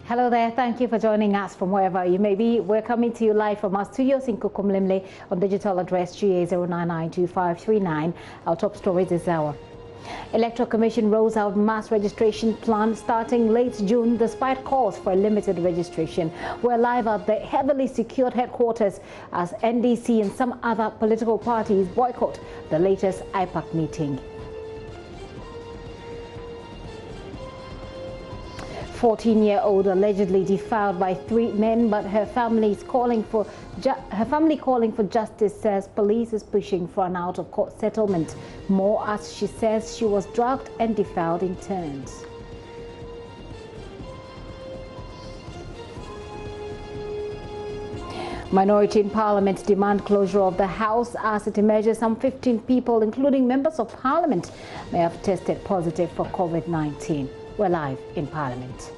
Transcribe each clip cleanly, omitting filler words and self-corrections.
Hello there, thank you for joining us from wherever you may be. We're coming to you live from our studios in Kukumlimle on digital address GA0992539. Our top stories this hour. Electoral Commission rolls out mass registration plan starting late June despite calls for a limited registration. We're live at the heavily secured headquarters as NDC and some other political parties boycott the latest IPAC meeting. 14-year-old allegedly defiled by 3 men, but her family calling for justice, says police is pushing for an out-of-court settlement. More as she says she was drugged and defiled in turns. Minority in Parliament demand closure of the House as it emerges some 15 people, including members of Parliament, may have tested positive for COVID-19. We're live in Parliament.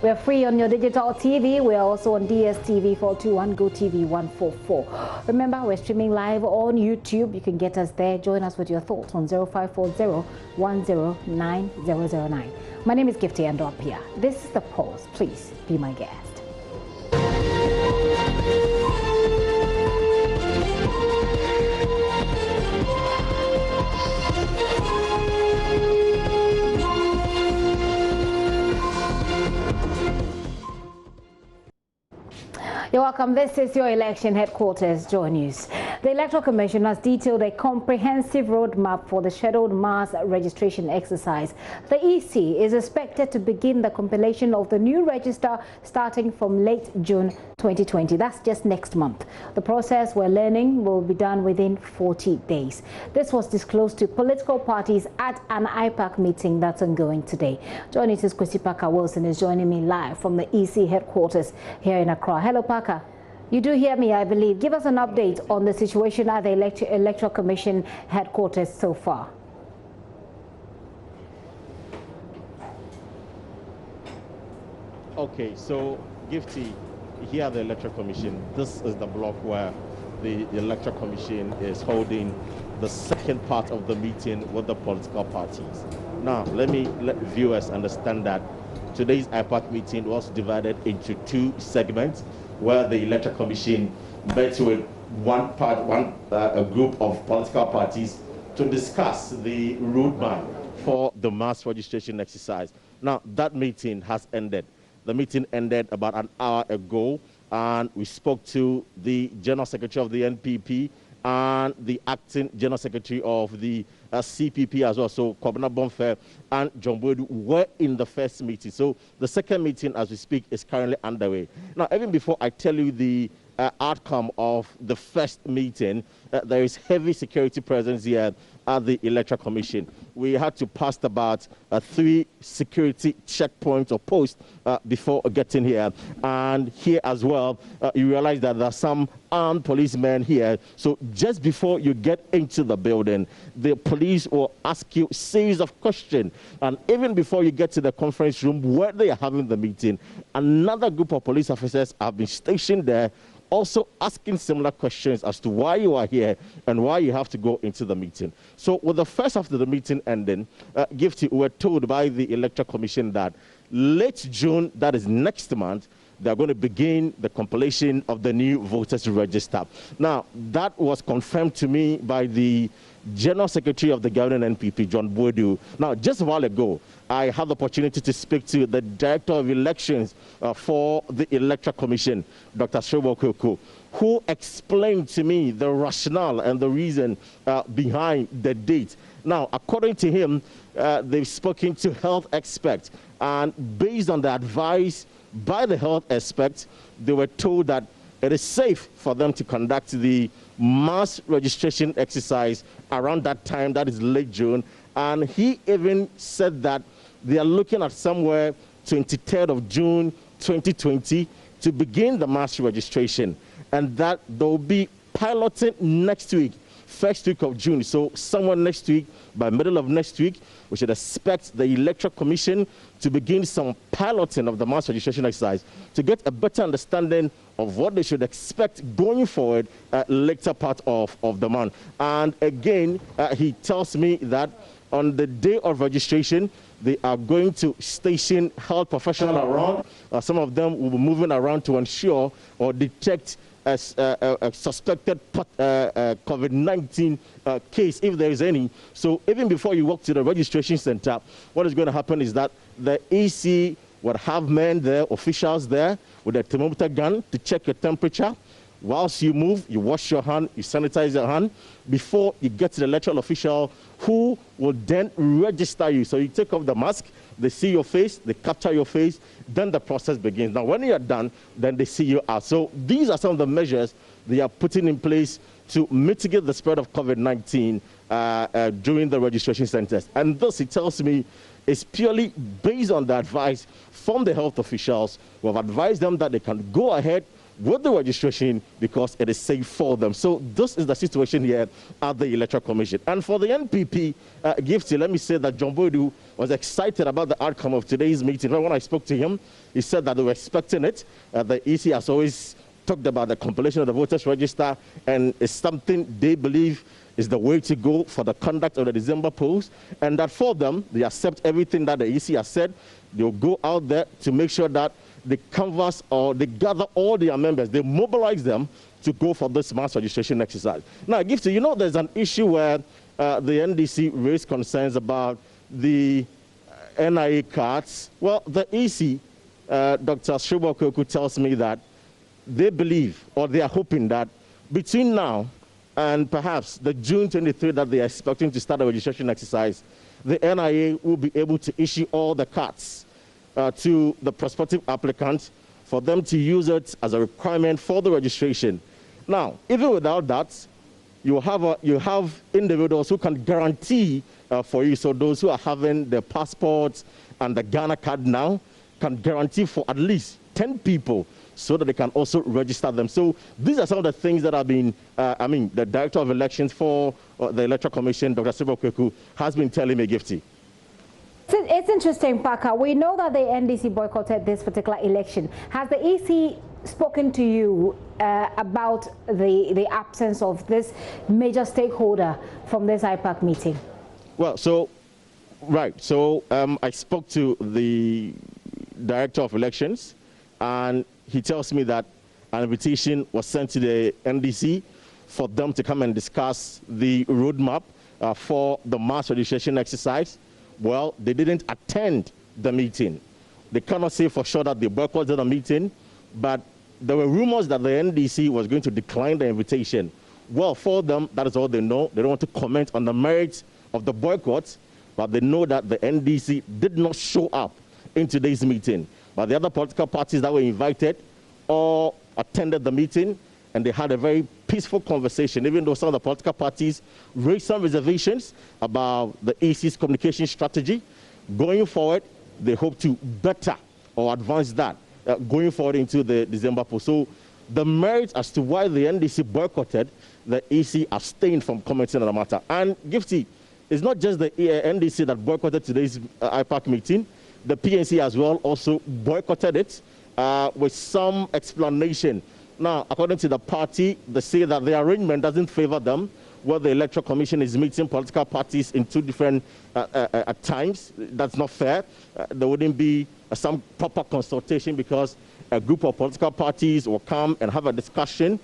We're free on your digital TV. We're also on DSTV 421, GoTV 144. Remember, we're streaming live on YouTube. You can get us there. Join us with your thoughts on 0540-109009. My name is Gifty Andopia. This is The Pulse. Please be my guest. You're welcome. This is your election headquarters, JoyNews. The Electoral Commission has detailed a comprehensive roadmap for the scheduled mass registration exercise. The EC is expected to begin the compilation of the new register starting from late June 2020. That's just next month. The process, we're learning, will be done within 40 days. This was disclosed to political parties at an IPAC meeting that's ongoing today. JoyNews' Kwesi Parker Wilson is joining me live from the EC headquarters here in Accra. Hello, Parker. You do hear me, I believe. Give us an update on the situation at the Electoral Commission headquarters so far. Okay, so Gifty, here at the Electoral Commission, this is the block where the Electoral Commission is holding the second part of the meeting with the political parties. Now, let viewers understand that today's IPAC meeting was divided into 2 segments, where the Electoral Commission met with a group of political parties to discuss the roadmap for the mass registration exercise. Now, that meeting has ended. The meeting ended about an hour ago, and we spoke to the General Secretary of the NPP and the Acting General Secretary of the CPP as well. So Kwabena Bonfair and John Boydu were in the first meeting. So the second meeting, as we speak, is currently underway. Now, even before I tell you the outcome of the first meeting, there is heavy security presence here at the Electoral Commission. We had to pass about 3 security checkpoints or posts before getting here. And here as well, you realize that there are some armed policemen here. So just before you get into the building, the police will ask you a series of questions. And even before you get to the conference room where they are having the meeting, another group of police officers have been stationed there, also asking similar questions as to why you are here and why you have to go into the meeting. So with the first half of the meeting ending, Gifty, we were told by the Electoral Commission that late June, that is next month, they're going to begin the compilation of the new voters register. Now, that was confirmed to me by the General Secretary of the governing NPP, John Boydu. Now, just a while ago, I had the opportunity to speak to the Director of Elections for the Electoral Commission, Dr. Shobo Koko, who explained to me the rationale and the reason behind the date. Now, according to him, they've spoken to health experts, and based on the advice by the health experts, they were told that it is safe for them to conduct the mass registration exercise around that time, that is late June. And he even said that they are looking at somewhere 23rd of June 2020 to begin the mass registration, and that there will be piloting next week, first week of June. So somewhere next week, by middle of next week, we should expect the Electoral Commission to begin some piloting of the mass registration exercise to get a better understanding of what they should expect going forward later part of the month. And again, he tells me that on the day of registration, they are going to station health professionals around. Some of them will be moving around to ensure or detect a suspected COVID-19 case, if there is any. So even before you walk to the registration center, what is going to happen is that the EC would have men there, officials there, with a thermometer gun to check your temperature. Whilst you move, you wash your hand, you sanitize your hand before you get to the electoral official, who will then register you. So you take off the mask, they see your face, they capture your face, then the process begins. Now, when you're done, then they see you out. So these are some of the measures they are putting in place to mitigate the spread of COVID-19 during the registration centers. And this, it tells me, is purely based on the advice from the health officials who have advised them that they can go ahead with the registration because it is safe for them. So this is the situation here at the Electoral Commission. And for the NPP, Gifty, let me say that John Boydu was excited about the outcome of today's meeting. When I spoke to him, he said that they were expecting it. The EC has always talked about the compilation of the voters register, and it's something they believe is the way to go for the conduct of the December polls, and that for them, they accept everything that the EC has said. They'll go out there to make sure that they canvass or they gather all their members, they mobilize them to go for this mass registration exercise. Now, Gifty, you know there's an issue where the NDC raised concerns about the NIA cards. Well, the EC, Dr. Shobokoku, tells me that they believe, or they are hoping that between now and perhaps the June 23 that they are expecting to start the registration exercise, the NIA will be able to issue all the cards to the prospective applicants for them to use it as a requirement for the registration. Now, even without that, you have individuals who can guarantee for you. So those who are having the passports and the Ghana card now can guarantee for at least 10 people so that they can also register them. So these are some of the things that have been, the Director of Elections for the Electoral Commission, Dr. Sibokweku, has been telling me, Gifty. It's interesting, Paka. We know that the NDC boycotted this particular election. Has the EC spoken to you about the absence of this major stakeholder from this IPAC meeting? Well, I spoke to the Director of Elections, and he tells me that an invitation was sent to the NDC for them to come and discuss the roadmap for the mass registration exercise. Well, they didn't attend the meeting. They cannot say for sure that they boycotted the meeting, but there were rumors that the NDC was going to decline the invitation. Well, for them, that is all they know. They don't want to comment on the merits of the boycott, but they know that the NDC did not show up in today's meeting. But the other political parties that were invited all attended the meeting, and they had a very peaceful conversation, even though some of the political parties raised some reservations about the EC's communication strategy. Going forward, they hope to better or advance that going forward into the December poll. So the merits as to why the NDC boycotted, the EC abstained from commenting on the matter. And Gifty, it's not just the NDC that boycotted today's IPAC meeting. The PNC as well also boycotted it with some explanation. Now, according to the party, they say that the arrangement doesn't favor them, where the Electoral Commission is meeting political parties in two different times. That's not fair. There wouldn't be some proper consultation because a group of political parties will come and have a discussion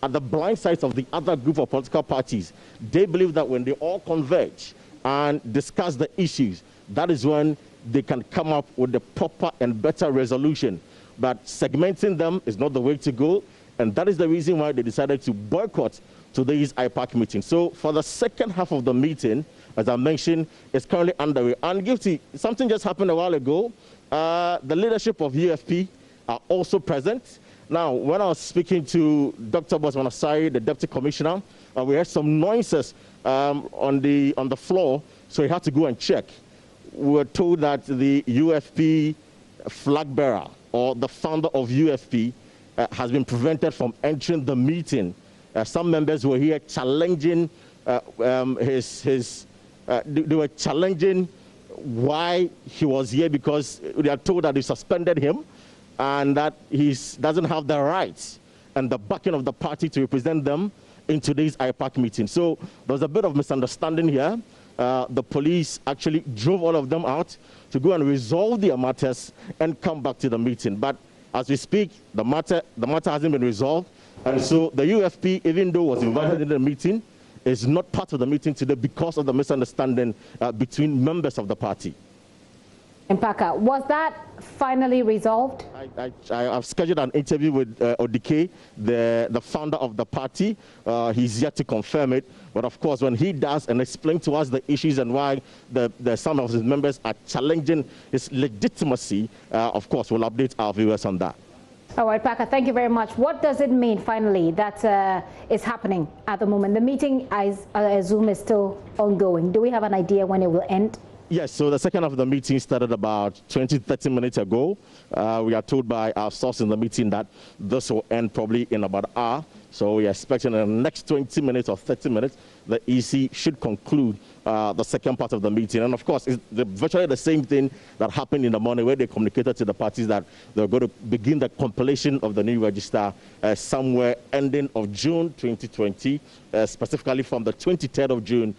at the blind sides of the other group of political parties. They believe that when they all converge and discuss the issues, that is when they can come up with the proper and better resolution. But segmenting them is not the way to go, and that is the reason why they decided to boycott today's IPAC meeting. So for the second half of the meeting, as I mentioned, it's currently underway. And Gifty, something just happened a while ago. The leadership of UFP are also present. Now, when I was speaking to Dr. Bosman Asari, the Deputy Commissioner, we heard some noises on the floor, so he had to go and check. We were told that the UFP flag bearer, or the founder of UFP, has been prevented from entering the meeting. Some members were here challenging they were challenging why he was here, because they are told that they suspended him and that he doesn't have the rights and the backing of the party to represent them in today's IPAC meeting. So there's a bit of misunderstanding here. the police actually drove all of them out to go and resolve their matters and come back to the meeting. But as we speak, the matter hasn't been resolved. And so the UFP, even though was invited in the meeting, is not part of the meeting today because of the misunderstanding between members of the party. Mpaka, was that finally resolved? I've scheduled an interview with Odike, the founder of the party. He's yet to confirm it. But of course, when he does and explain to us the issues and why some of his members are challenging his legitimacy, of course, we'll update our viewers on that. All right, Paka, thank you very much. What does it mean, finally, that is happening at the moment? The meeting, I assume, is still ongoing. Do we have an idea when it will end? Yes, so the second half of the meeting started about 20-30 minutes ago. We are told by our source in the meeting that this will end probably in about an hour. So we are expecting in the next 20 minutes or 30 minutes, the EC should conclude the second part of the meeting. And of course, it's virtually the same thing that happened in the morning where they communicated to the parties that they're going to begin the compilation of the new register somewhere ending of June 2020, specifically from the 23rd of June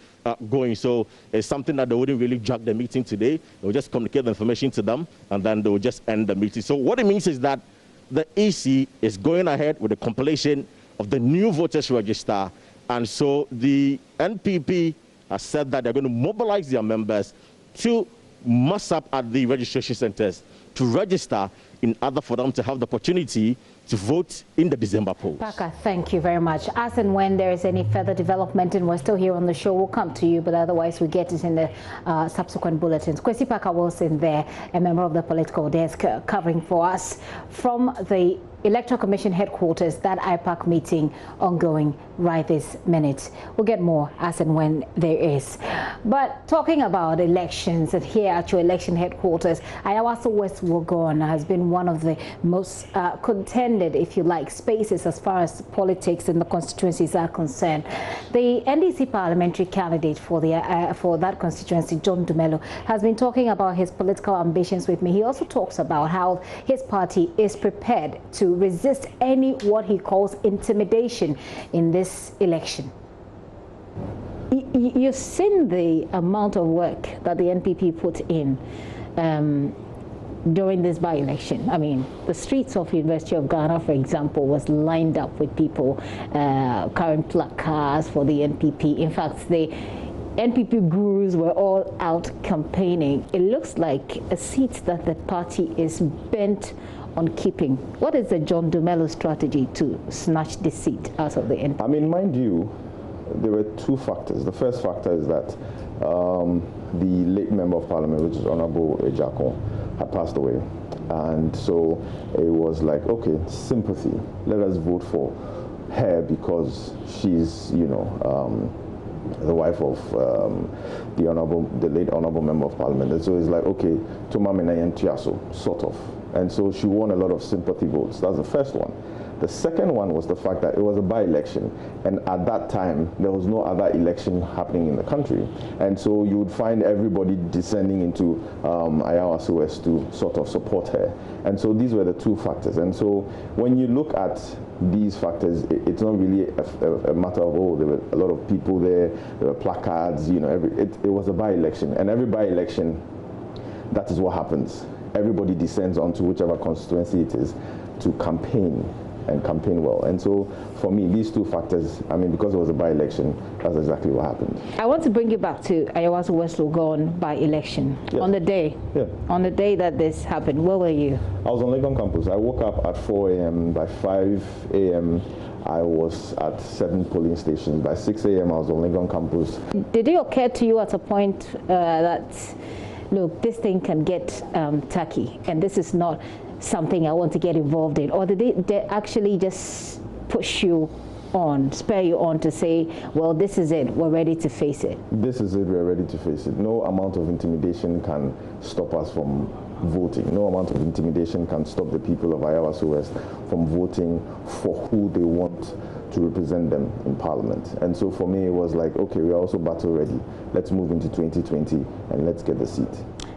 going. So it's something that they wouldn't really drag the meeting today. They'll just communicate the information to them and then they will just end the meeting. So what it means is that the EC is going ahead with the compilation of the new voters register. And so the NPP has said that they're going to mobilize their members to mass up at the registration centers to register in order for them to have the opportunity to vote in the December polls. Paka, thank you very much. As and when there is any further development and we're still here on the show, we'll come to you, but otherwise we get it in the subsequent bulletins. Kwesi Paka Wilson there, a member of the political desk, covering for us from the Electoral Commission headquarters, that IPAC meeting ongoing right this minute. We'll get more as and when there is. But talking about elections, and here at your election headquarters, Ayawaso West Wuogon has been one of the most contended, if you like, spaces as far as politics and the constituencies are concerned. The NDC parliamentary candidate for that constituency, John Dumelo, has been talking about his political ambitions with me. He also talks about how his party is prepared to resist any what he calls intimidation in this election. You've seen the amount of work that the NPP put in during this by-election. I mean, the streets of University of Ghana, for example, was lined up with people carrying placards for the NPP. In fact, the NPP gurus were all out campaigning. It looks like a seat that the party is bent on keeping. What is the John Dumelo strategy to snatch the seat out of the NPP? I mean, mind you, there were two factors. The first factor is that the late member of parliament, which is Honorable Ejako, had passed away. And so it was like, okay, sympathy. Let us vote for her because she's, you know, the wife of the late honorable member of parliament. And so it's like, okay, Tumamina Tiaso, sort of. And so she won a lot of sympathy votes. That's the first one. The second one was the fact that it was a by-election, and at that time there was no other election happening in the country, and so you would find everybody descending into Ayawaso West to sort of support her. And so these were the two factors. And so when you look at these factors, it's not really a matter of, oh, there were a lot of people there were placards, you know, it was a by-election, and every by-election, that is what happens. Everybody descends onto whichever constituency it is to campaign, and campaign well. And so for me, these two factors, I mean, because it was a by-election, that's exactly what happened. I want to bring you back to Ayawaso West Wuogon by-election. Yes. On the day that this happened, where were you? I was on Legon campus. I woke up at 4 a.m. By 5 a.m. I was at 7 polling stations. By 6 a.m. I was on Legon campus. Did it occur to you at a point that, look, this thing can get tacky, and this is not something I want to get involved in? Or did they actually just push you on, spur you on to say, well, this is it, we're ready to face it? This is it, we're ready to face it. No amount of intimidation can stop us from voting. No amount of intimidation can stop the people of Ayawaso West from voting for who they want to represent them in Parliament. And so for me, it was like, okay, we're also battle ready. Let's move into 2020 and let's get the seat.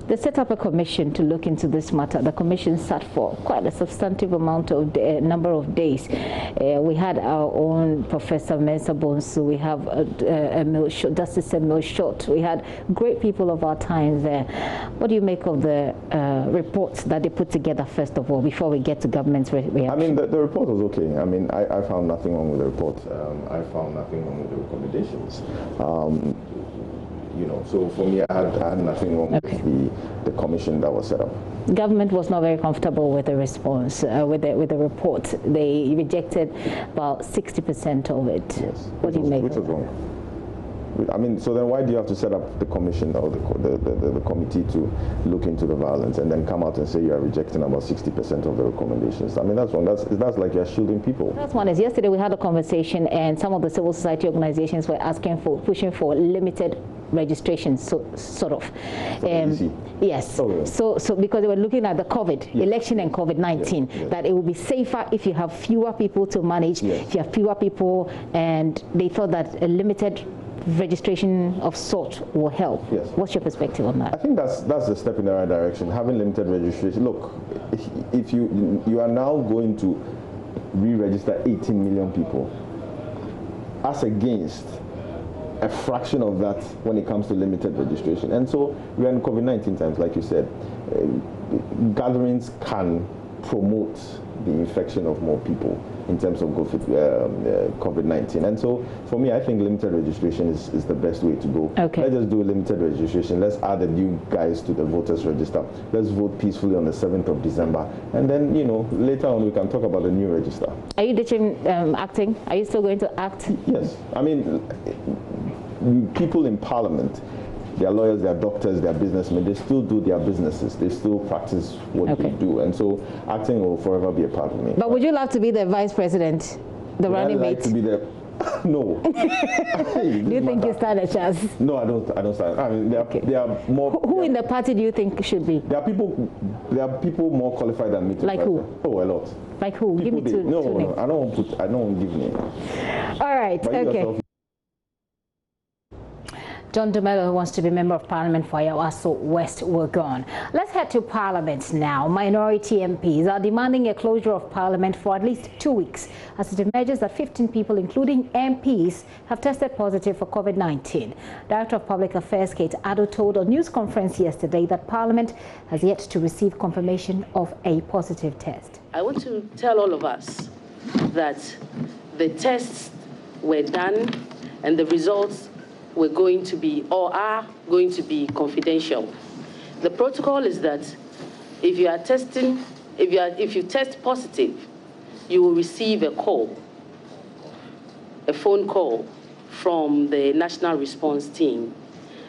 They set up a commission to look into this matter. The commission sat for quite a substantive amount of number of days. We had our own Professor Mensa Bonsu, we have Justice Emil Short, we had great people of our time there. What do you make of the reports that they put together, first of all, before we get to government's reaction? I mean, the report was okay. I mean, I found nothing wrong with the report. I found nothing wrong with the recommendations. You know, so for me, I had nothing wrong with the commission that was set up. Government was not very comfortable with the response, with the report. They rejected about 60% of it. Yes. What do you make of that? Which was wrong. I mean, so then why do you have to set up the commission or the committee to look into the violence and then come out and say you are rejecting about 60% of the recommendations? I mean, that's wrong. That's like you're shielding people. That's one is yesterday we had a conversation and some of the civil society organizations were pushing for limited registration, sort of. Yes. Oh, yeah. So because they were looking at the COVID election and COVID-19, that it would be safer if you have fewer people to manage, if you have fewer people, and they thought that a limited registration of sort will help. Yes. What's your perspective on that? I think that's a step in the right direction. Having limited registration. Look, if you are now going to re-register 18 million people, as against a fraction of that when it comes to limited registration. And so we are in COVID-19 times, like you said. Gatherings can promote the infection of more people in terms of COVID-19. And so for me, I think limited registration is the best way to go. Okay. Let's just do limited registration. Let's add the new guys to the voters register. Let's vote peacefully on the 7th of December. And then, you know, later on we can talk about the new register. Are you ditching acting? Are you still going to act? Yes. I mean, people in parliament, their lawyers, their doctors, their businessmen, they still do their businesses. They still practice what they do. And so acting will forever be a part of me. But would you love to be the vice president, the running mate? To be the no. Do you think you stand a chance? No, I don't stand. I mean, there are more. Who in the party do you think should be? There are people more qualified than me. Like who? Oh, a lot. Like who? Give me two names. No, I don't want to give names. All right. Okay. John Dumelo, who wants to be Member of Parliament for Yawaso West, were gone. Let's head to Parliament now. Minority MPs are demanding a closure of Parliament for at least 2 weeks as it emerges that 15 people, including MPs, have tested positive for COVID-19. Director of Public Affairs Kate Addo told a news conference yesterday that Parliament has yet to receive confirmation of a positive test. I want to tell all of us that the tests were done and the results were going to be or are going to be confidential. The protocol is that if you are testing, if you test positive, you will receive a call, a phone call from the National Response Team,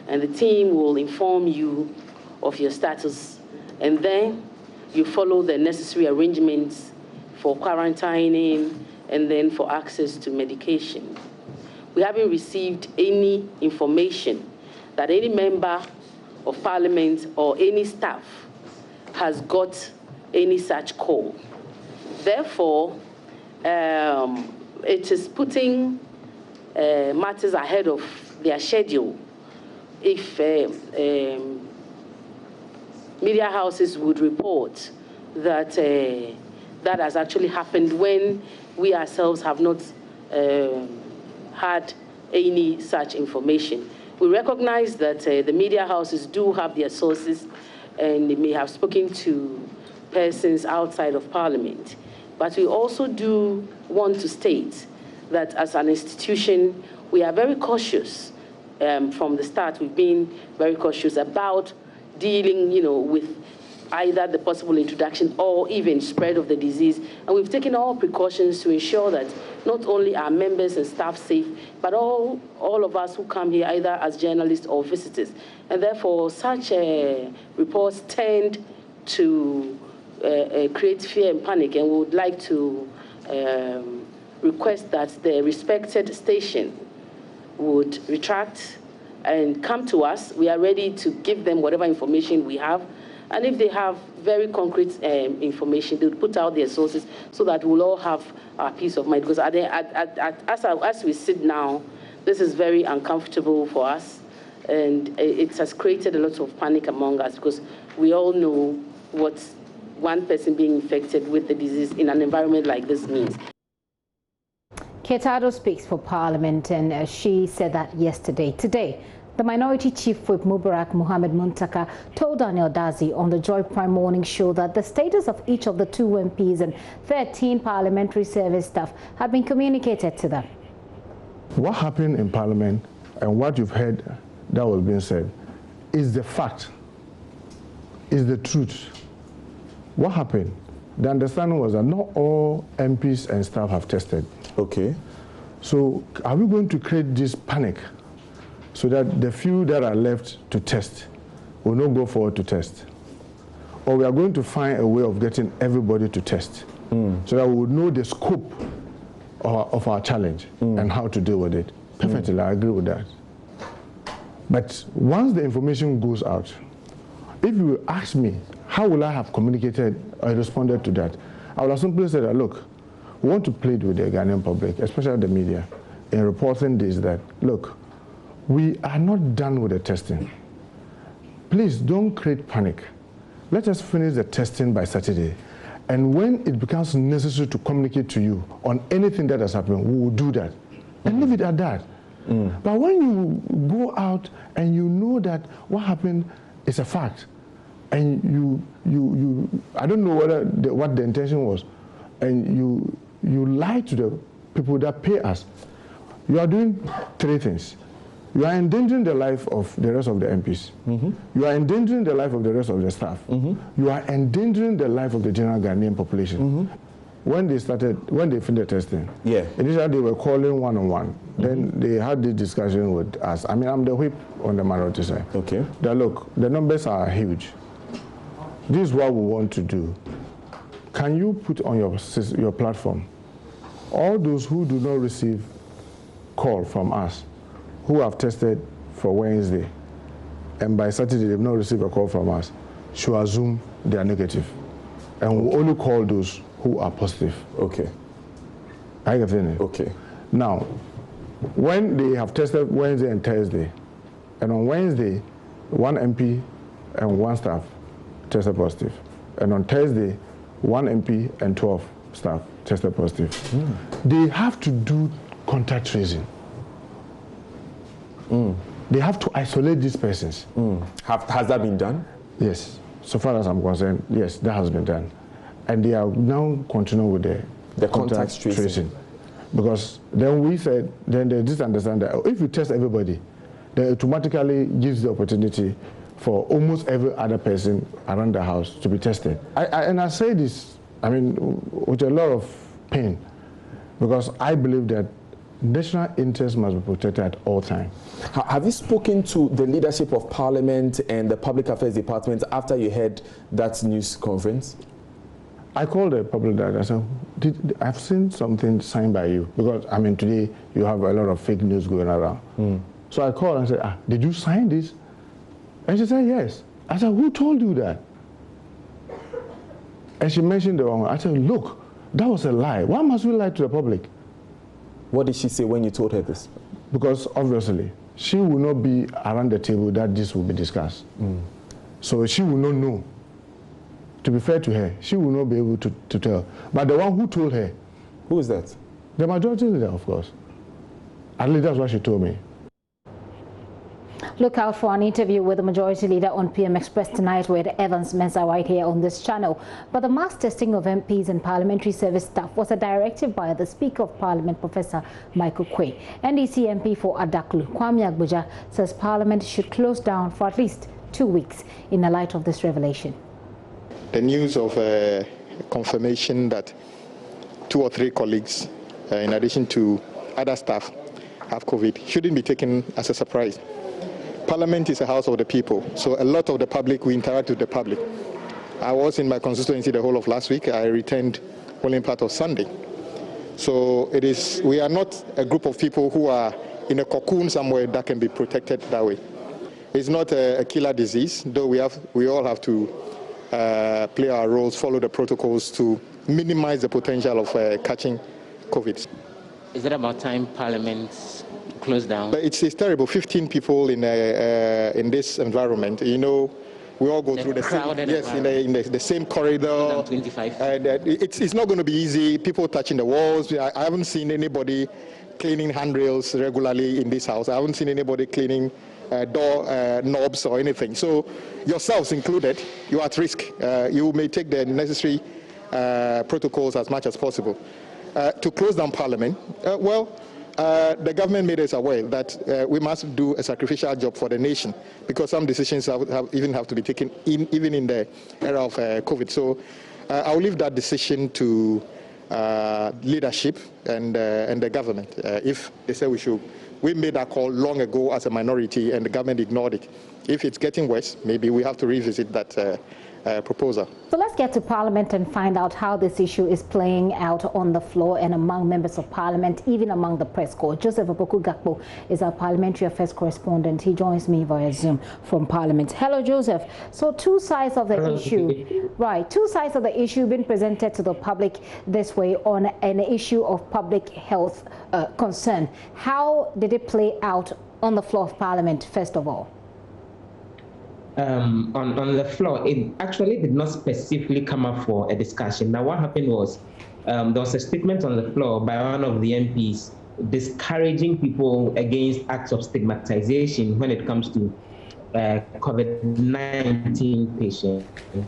and the team will inform you of your status, and then you follow the necessary arrangements for quarantining and then for access to medication. We haven't received any information that any member of Parliament or any staff has got any such call. Therefore, it is putting matters ahead of their schedule. If media houses would report that that has actually happened when we ourselves have not had any such information. We recognize that the media houses do have their sources and they may have spoken to persons outside of Parliament. But we also do want to state that as an institution, we are very cautious. From the start, we've been very cautious about dealing, with either the possible introduction or even spread of the disease. And we've taken all precautions to ensure that not only are members and staff safe, but all of us who come here either as journalists or visitors. And therefore, such reports tend to create fear and panic, and we would like to request that the respected station would retract and come to us. We are ready to give them whatever information we have. And if they have very concrete information, they would put out their sources so that we'll all have our peace of mind. Because as we sit now, this is very uncomfortable for us. And it has created a lot of panic among us because we all know what one person being infected with the disease in an environment like this means. Ketado speaks for Parliament, and she said that yesterday. Today, the Minority Chief Whip Mubarak Muhammad Muntaka told Daniel Dazi on the Joy Prime Morning Show that the status of each of the 2 MPs and 13 parliamentary service staff had been communicated to them. What happened in Parliament and what you've heard that was being said is the fact, is the truth. What happened? The understanding was that not all MPs and staff have tested. Okay. So are we going to create this panic so that the few that are left to test will not go forward to test? Or we are going to find a way of getting everybody to test so that we would know the scope of our challenge and how to deal with it? Perfectly, I agree with that. But once the information goes out, if you ask me, how will I have communicated or responded to that? I would have simply said that, look, we want to plead with the Ghanaian public, especially the media, in reporting this, that, look, we are not done with the testing. Please don't create panic. Let us finish the testing by Saturday. And when it becomes necessary to communicate to you on anything that has happened, we will do that. And leave it at that. But when you go out and you know that what happened is a fact, and you I don't know what the intention was, and you lie to the people that pay us, you are doing 3 things. You are endangering the life of the rest of the MPs. You are endangering the life of the rest of the staff. You are endangering the life of the general Ghanaian population. When they finished the testing, initially they were calling one-on-one. Then they had this discussion with us. I mean, I'm the whip on the minority side. Okay. That, look, the numbers are huge. This is what we want to do. Can you put on your platform all those who do not receive call from us, who have tested for Wednesday, and by Saturday they've not received a call from us, should assume they are negative. And we'll only call those who are positive. Okay. I get it. Okay. Now, when they have tested Wednesday and Thursday, and on Wednesday, 1 MP and 1 staff tested positive. And on Thursday, 1 MP and 12 staff tested positive. They have to do contact tracing. They have to isolate these persons. Has that been done? Yes. So far as I'm concerned, yes, that has been done. And they are now continuing with the contact tracing. Because then we said, then they just understand that if you test everybody, then it automatically gives the opportunity for almost every other person around the house to be tested. And I say this, I mean, with a lot of pain, because I believe that national interest must be protected at all times. Have you spoken to the leadership of Parliament and the Public Affairs Department after you had that news conference? I called the public director. I said, I've seen something signed by you, because I mean today you have a lot of fake news going around. So I called and said, did you sign this? And she said, yes. I said, who told you that? And she mentioned the wrong one. I said, look, that was a lie. Why must we lie to the public? What did she say when you told her this? Because obviously, she will not be around the table that this will be discussed. So she will not know. To be fair to her, she will not be able to tell. But the one who told her. Who is that? The majority leader, of course. At least that's what she told me. Look out for an interview with the majority leader on PM Express tonight with Evans Mensah right here on this channel. But the mass testing of MPs and parliamentary service staff was a directive by the Speaker of Parliament, Professor Michael Quay. NDC MP for Adaklu, Kwame Agbuja, says Parliament should close down for at least 2 weeks in the light of this revelation. The news of confirmation that 2 or 3 colleagues, in addition to other staff, have COVID shouldn't be taken as a surprise. Parliament is a house of the people, so a lot of the public, we interact with the public. I was in my constituency the whole of last week. I returned only part of Sunday. So we are not a group of people who are in a cocoon somewhere that can be protected that way. It's not a killer disease, though we all have to play our roles, follow the protocols to minimize the potential of catching COVID. Is it about time Parliament closed down? But it's terrible. 15 people in this environment. You know, we all go through the same, yes, in the same corridor. 25. And it's not going to be easy. People touching the walls. I haven't seen anybody cleaning handrails regularly in this house. I haven't seen anybody cleaning door knobs or anything. So yourselves included, you're at risk. You may take the necessary protocols as much as possible. To close down Parliament, the government made us aware that we must do a sacrificial job for the nation because some decisions have to be taken even in the era of COVID. So I'll leave that decision to leadership and the government. If they say we should, we made that call long ago as a minority and the government ignored it. If it's getting worse, maybe we have to revisit that proposal. So let's get to Parliament and find out how this issue is playing out on the floor and among members of Parliament, even among the press corps. Joseph Opoku-Gakpo is our Parliamentary Affairs correspondent. He joins me via Zoom from Parliament. Hello, Joseph. So two sides of the issue, right? Two sides of the issue being presented to the public this way on an issue of public health concern. How did it play out on the floor of Parliament, first of all? On the floor, it actually did not specifically come up for a discussion. Now, what happened was there was a statement on the floor by one of the MPs discouraging people against acts of stigmatization when it comes to COVID-19 patients.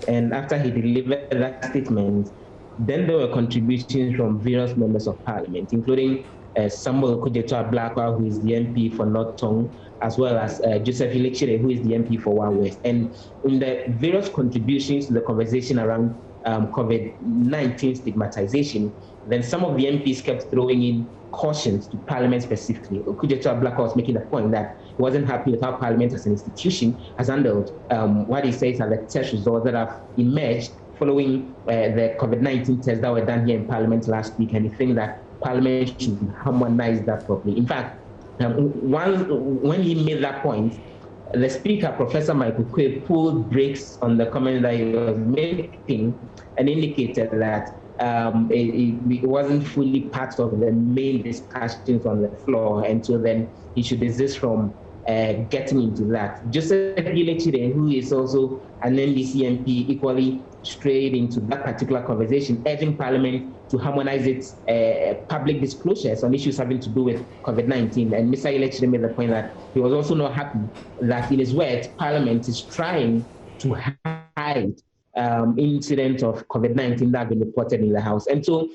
And after he delivered that statement, then there were contributions from various members of Parliament, including Samuel Kujetua Blackwell, who is the MP for North Tongue, as well as Joseph Ilechire, who is the MP for One West. And in the various contributions to the conversation around COVID-19 stigmatization, then some of the MPs kept throwing in cautions to Parliament specifically. Kujetua Blackwell was making the point that he wasn't happy with how Parliament as an institution has handled what he says are the test results that have emerged following the COVID-19 tests that were done here in Parliament last week, and he thinks that Parliament should harmonize that properly. In fact, when he made that point, the Speaker, Professor Michael Quay, pulled brakes on the comment that he was making and indicated that it wasn't fully part of the main discussions on the floor, and so then he should desist from getting into that. Joseph Ilechire, who is also an NDC MP, equally strayed into that particular conversation, urging Parliament to harmonize its public disclosures on issues having to do with COVID-19. And Mr. Ilechire made the point that he was also not happy that, in his words, Parliament is trying to hide incidents of COVID-19 that have been reported in the House. And so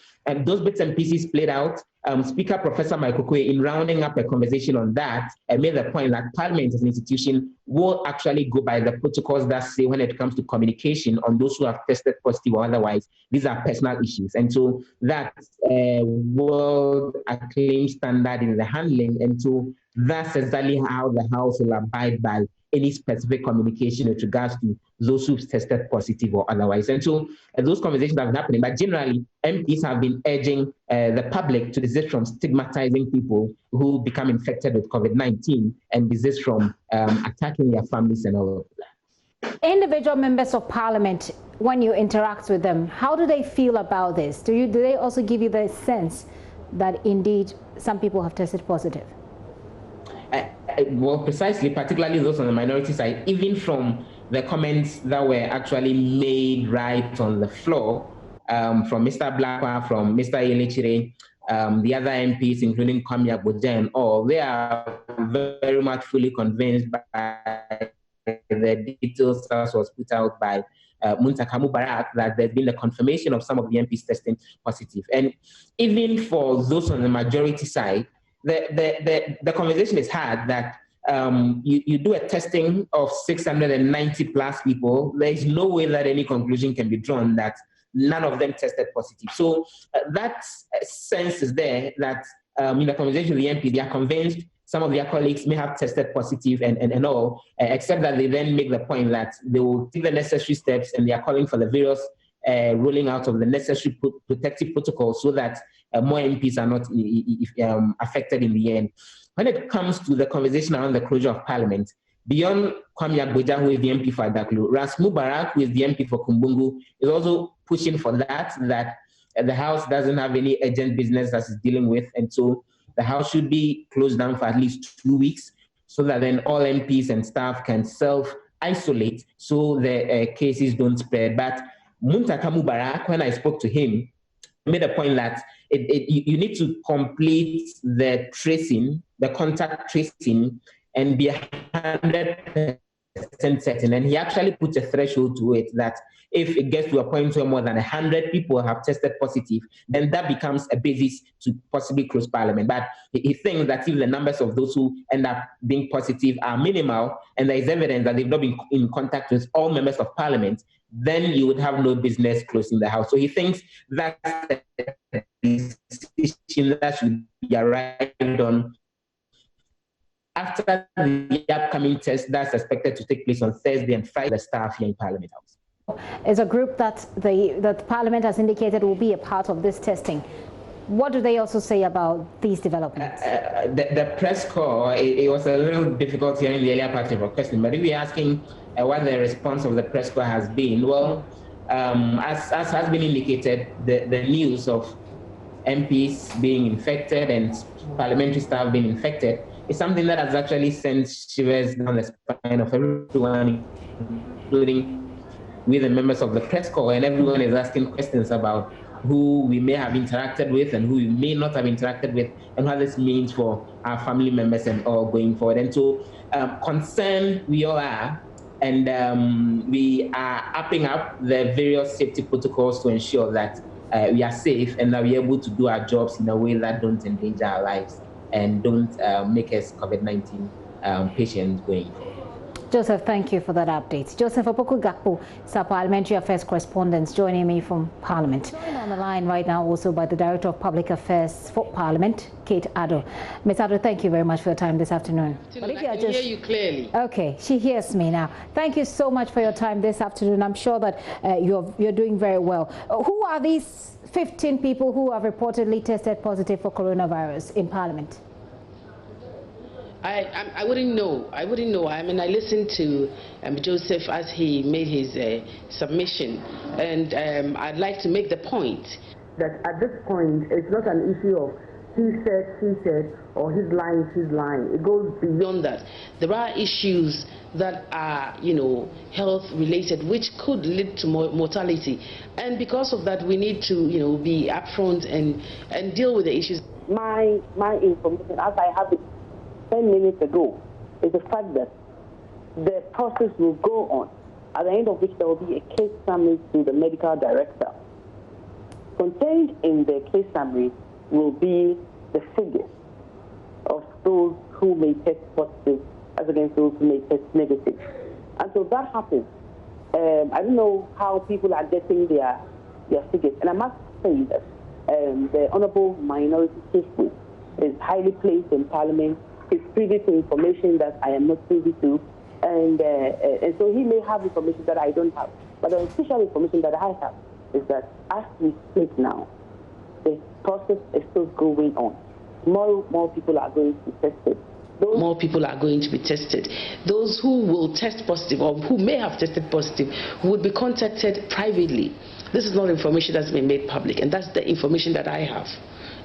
those bits and pieces played out. Speaker Professor Michael Quay, in rounding up a conversation on that, made the point that Parliament as an institution will actually go by the protocols that say when it comes to communication on those who have tested positive or otherwise, these are personal issues. And so that's a world acclaimed standard in the handling. And so that's exactly how the House will abide by any specific communication with regards to those who've tested positive or otherwise. And so those conversations have been happening, but generally MPs have been urging the public to desist from stigmatizing people who become infected with COVID-19 and desist from attacking their families and all of that. Individual members of Parliament, when you interact with them, how do they feel about this? Do they also give you the sense that indeed some people have tested positive? Well, precisely, particularly those on the minority side, even from the comments that were actually made right on the floor from Mr. Blackwell, from Mr. Ilechire, the other MPs, including Kwame Agboja and all, they are very much fully convinced by the details that was put out by Muntaka Mubarak that there's been a confirmation of some of the MPs testing positive. And even for those on the majority side, the conversation is had that you do a testing of 690 plus people. There is no way that any conclusion can be drawn that none of them tested positive. So that sense is there that in the conversation with the MP, they are convinced some of their colleagues may have tested positive and all, except that they then make the point that they will take the necessary steps and they are calling for the various rolling out of the necessary protective protocols so that more MPs are not affected in the end. When it comes to the conversation around the closure of Parliament, beyond Kwame Agboja, who is the MP for Adaklu, Ras Mubarak, who is the MP for Kumbungu, is also pushing for that the House doesn't have any urgent business that it's dealing with, and so the House should be closed down for at least 2 weeks, so that then all MPs and staff can self-isolate so the cases don't spread. But Muntaka Mubarak, when I spoke to him, made a point that you need to complete the tracing, the contact tracing, and be 100% certain. And he actually put a threshold to it that if it gets to a point where more than 100 people have tested positive, then that becomes a basis to possibly close Parliament. But he thinks that if the numbers of those who end up being positive are minimal, and there is evidence that they've not been in contact with all members of Parliament, then you would have no business closing the House. So he thinks that's a decision that should be arrived on after the upcoming test that's expected to take place on Thursday and Friday, the staff here in Parliament House. Is a group that Parliament has indicated will be a part of this testing. What do they also say about these developments? The press corps, it was a little difficult here in the earlier part of our question, but if we're asking what the response of the press corps has been, well, as has been indicated, the news of MPs being infected and parliamentary staff being infected is something that has actually sent shivers down the spine of everyone, including with the members of the press corps, and everyone is asking questions about who we may have interacted with and who we may not have interacted with, and what this means for our family members and all going forward. And so concerned we all are, and we are upping up the various safety protocols to ensure that we are safe and that we are able to do our jobs in a way that don't endanger our lives and don't make us COVID-19 patients going forward. Joseph, thank you for that update. Joseph Opoku Gakpo is our Parliamentary Affairs correspondent joining me from Parliament. Joined on the line right now also by the Director of Public Affairs for Parliament, Kate Addo. Ms. Addo, thank you very much for your time this afternoon. But if I can hear you clearly. Okay, she hears me now. Thank you so much for your time this afternoon. I'm sure that you're doing very well. Who are these 15 people who have reportedly tested positive for coronavirus in Parliament? I wouldn't know. I mean, I listened to Joseph as he made his submission, and I'd like to make the point that at this point, it's not an issue of he said, she said, or he's lying, she's lying. It goes beyond that. There are issues that are, health related, which could lead to mortality, and because of that, we need to, be upfront and deal with the issues. My information, as I have it 10 minutes ago, is the fact that the process will go on, at the end of which there will be a case summary to the medical director. Contained in the case summary will be the figures of those who may test positive as against those who may test negative. Until that happens, I don't know how people are getting their figures. And I must say that the Honourable Minority Chief Whip is highly placed in Parliament. He's privy to information that I am not privy to, and so he may have information that I don't have. But the official information that I have is that as we speak now, the process is still going on. More people are going to be tested. More people are going to be tested. Those who will test positive or who may have tested positive would be contacted privately. This is not information that's been made public, and that's the information that I have.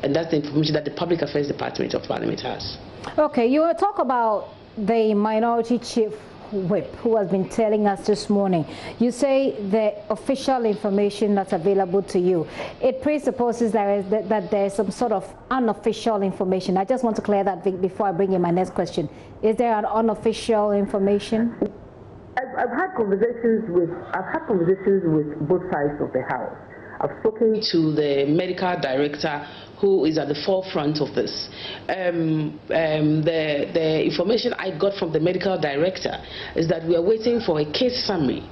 And that's the information that the Public Affairs Department of Parliament has. Okay, you will talk about the Minority Chief Whip who has been telling us this morning. You say the official information that's available to you. It presupposes that there is some sort of unofficial information. I just want to clear that before I bring in my next question. Is there an unofficial information? I've had conversations with both sides of the House. I've spoken to the medical director who is at the forefront of this. The information I got from the medical director is that we are waiting for a case summary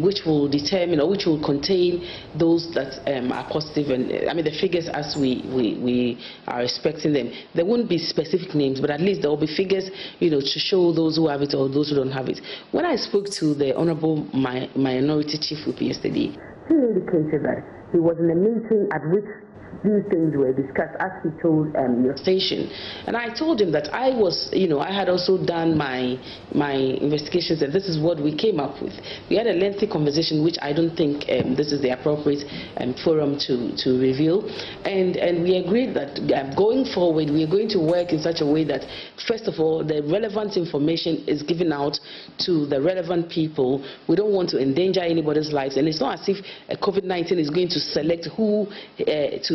which will determine or which will contain those that are positive, and I mean the figures as we are expecting them. There won't be specific names, but at least there will be figures, to show those who have it or those who don't have it. When I spoke to the Honourable Minority Chief Whip yesterday, he indicated that he was in a meeting at which these things were discussed, as he told your station. And I told him that I was, I had also done my investigations, and this is what we came up with. We had a lengthy conversation, which I don't think this is the appropriate forum to reveal. And we agreed that going forward, we are going to work in such a way that, first of all, the relevant information is given out to the relevant people. We don't want to endanger anybody's lives, and it's not as if COVID-19 is going to select who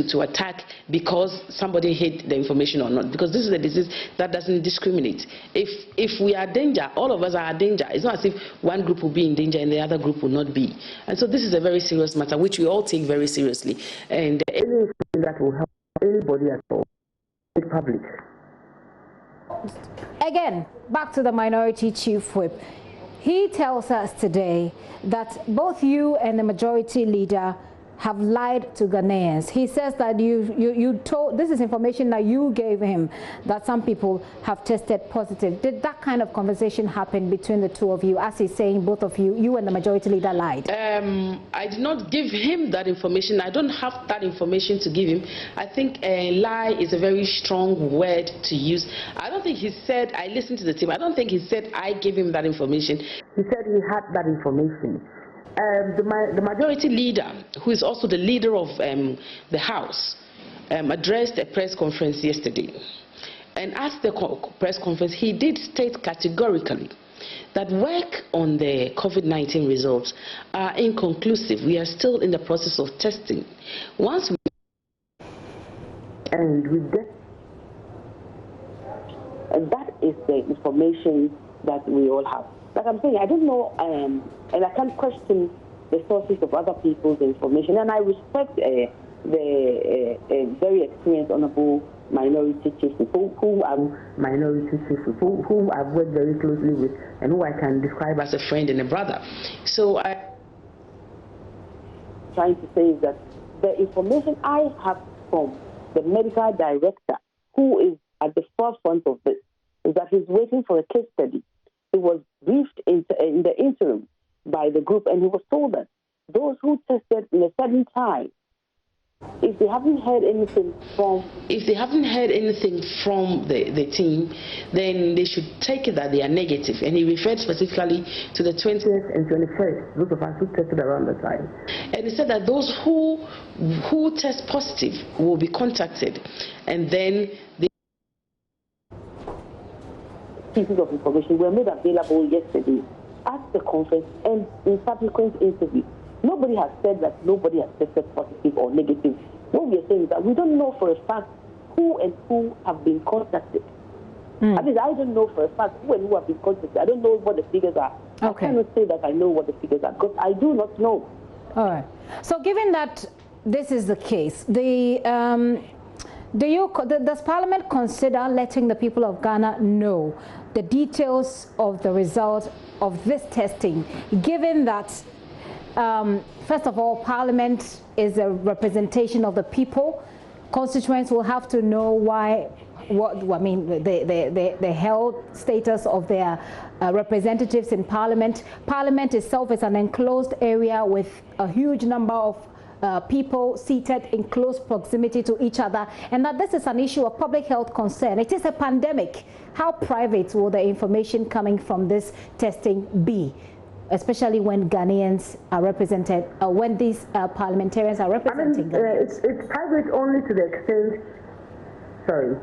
to attack because somebody hid the information or not, because this is a disease that doesn't discriminate. If we are danger, all of us are in danger. It's not as if one group will be in danger and the other group will not be. And so this is a very serious matter, which we all take very seriously. And anything that will help anybody at all, it's public. Again, back to the Minority Chief Whip. He tells us today that both you and the Majority Leader have lied to Ghanaians. He says that you told, this is information that you gave him, that some people have tested positive. Did that kind of conversation happen between the two of you, as he's saying both of you and the Majority Leader lied? I did not give him that information. I don't have that information to give him. I think lie is a very strong word to use. I don't think he said, I listened to the team, I don't think he said I gave him that information. He said he had that information. The Majority Leader, who is also the leader of the House, addressed a press conference yesterday. And at the press conference, he did state categorically that work on the COVID-19 results are inconclusive. We are still in the process of testing. Once we... And we get... And that is the information that we all have. Like I'm saying, I don't know, and I can't question the sources of other people's information. And I respect the very experienced Honorable Minority Chief, who are Minority Chief, who I've worked very closely with, and who I can describe as a friend and a brother. So I'm trying to say is that the information I have from the medical director, who is at the forefront of this, is that he's waiting for a case study. He was briefed in the interim by the group, and he was told that those who tested in a certain time, if they haven't heard anything from the team, then they should take it that they are negative. And he referred specifically to the 20th and 21st, those of us who tested around the time. And he said that those who test positive will be contacted, and then the pieces of information were made available yesterday at the conference and in subsequent interviews. Nobody has said that nobody has tested positive or negative. What we are saying is that we don't know for a fact who and who have been contacted. At least I don't know for a fact who and who have been contacted. I don't know what the figures are. Okay. I cannot say that I know what the figures are because I do not know. All right. So given that this is the case, does Parliament consider letting the people of Ghana know the details of the result of this testing, given that, first of all, Parliament is a representation of the people? Constituents will have to know the health status of their representatives in Parliament. Parliament itself is an enclosed area with a huge number of people seated in close proximity to each other, and that this is an issue of public health concern. It is a pandemic. How private will the information coming from this testing be, especially when Ghanaians are represented, when these parliamentarians are representing Ghanaians? It's private only to the extent... Sorry.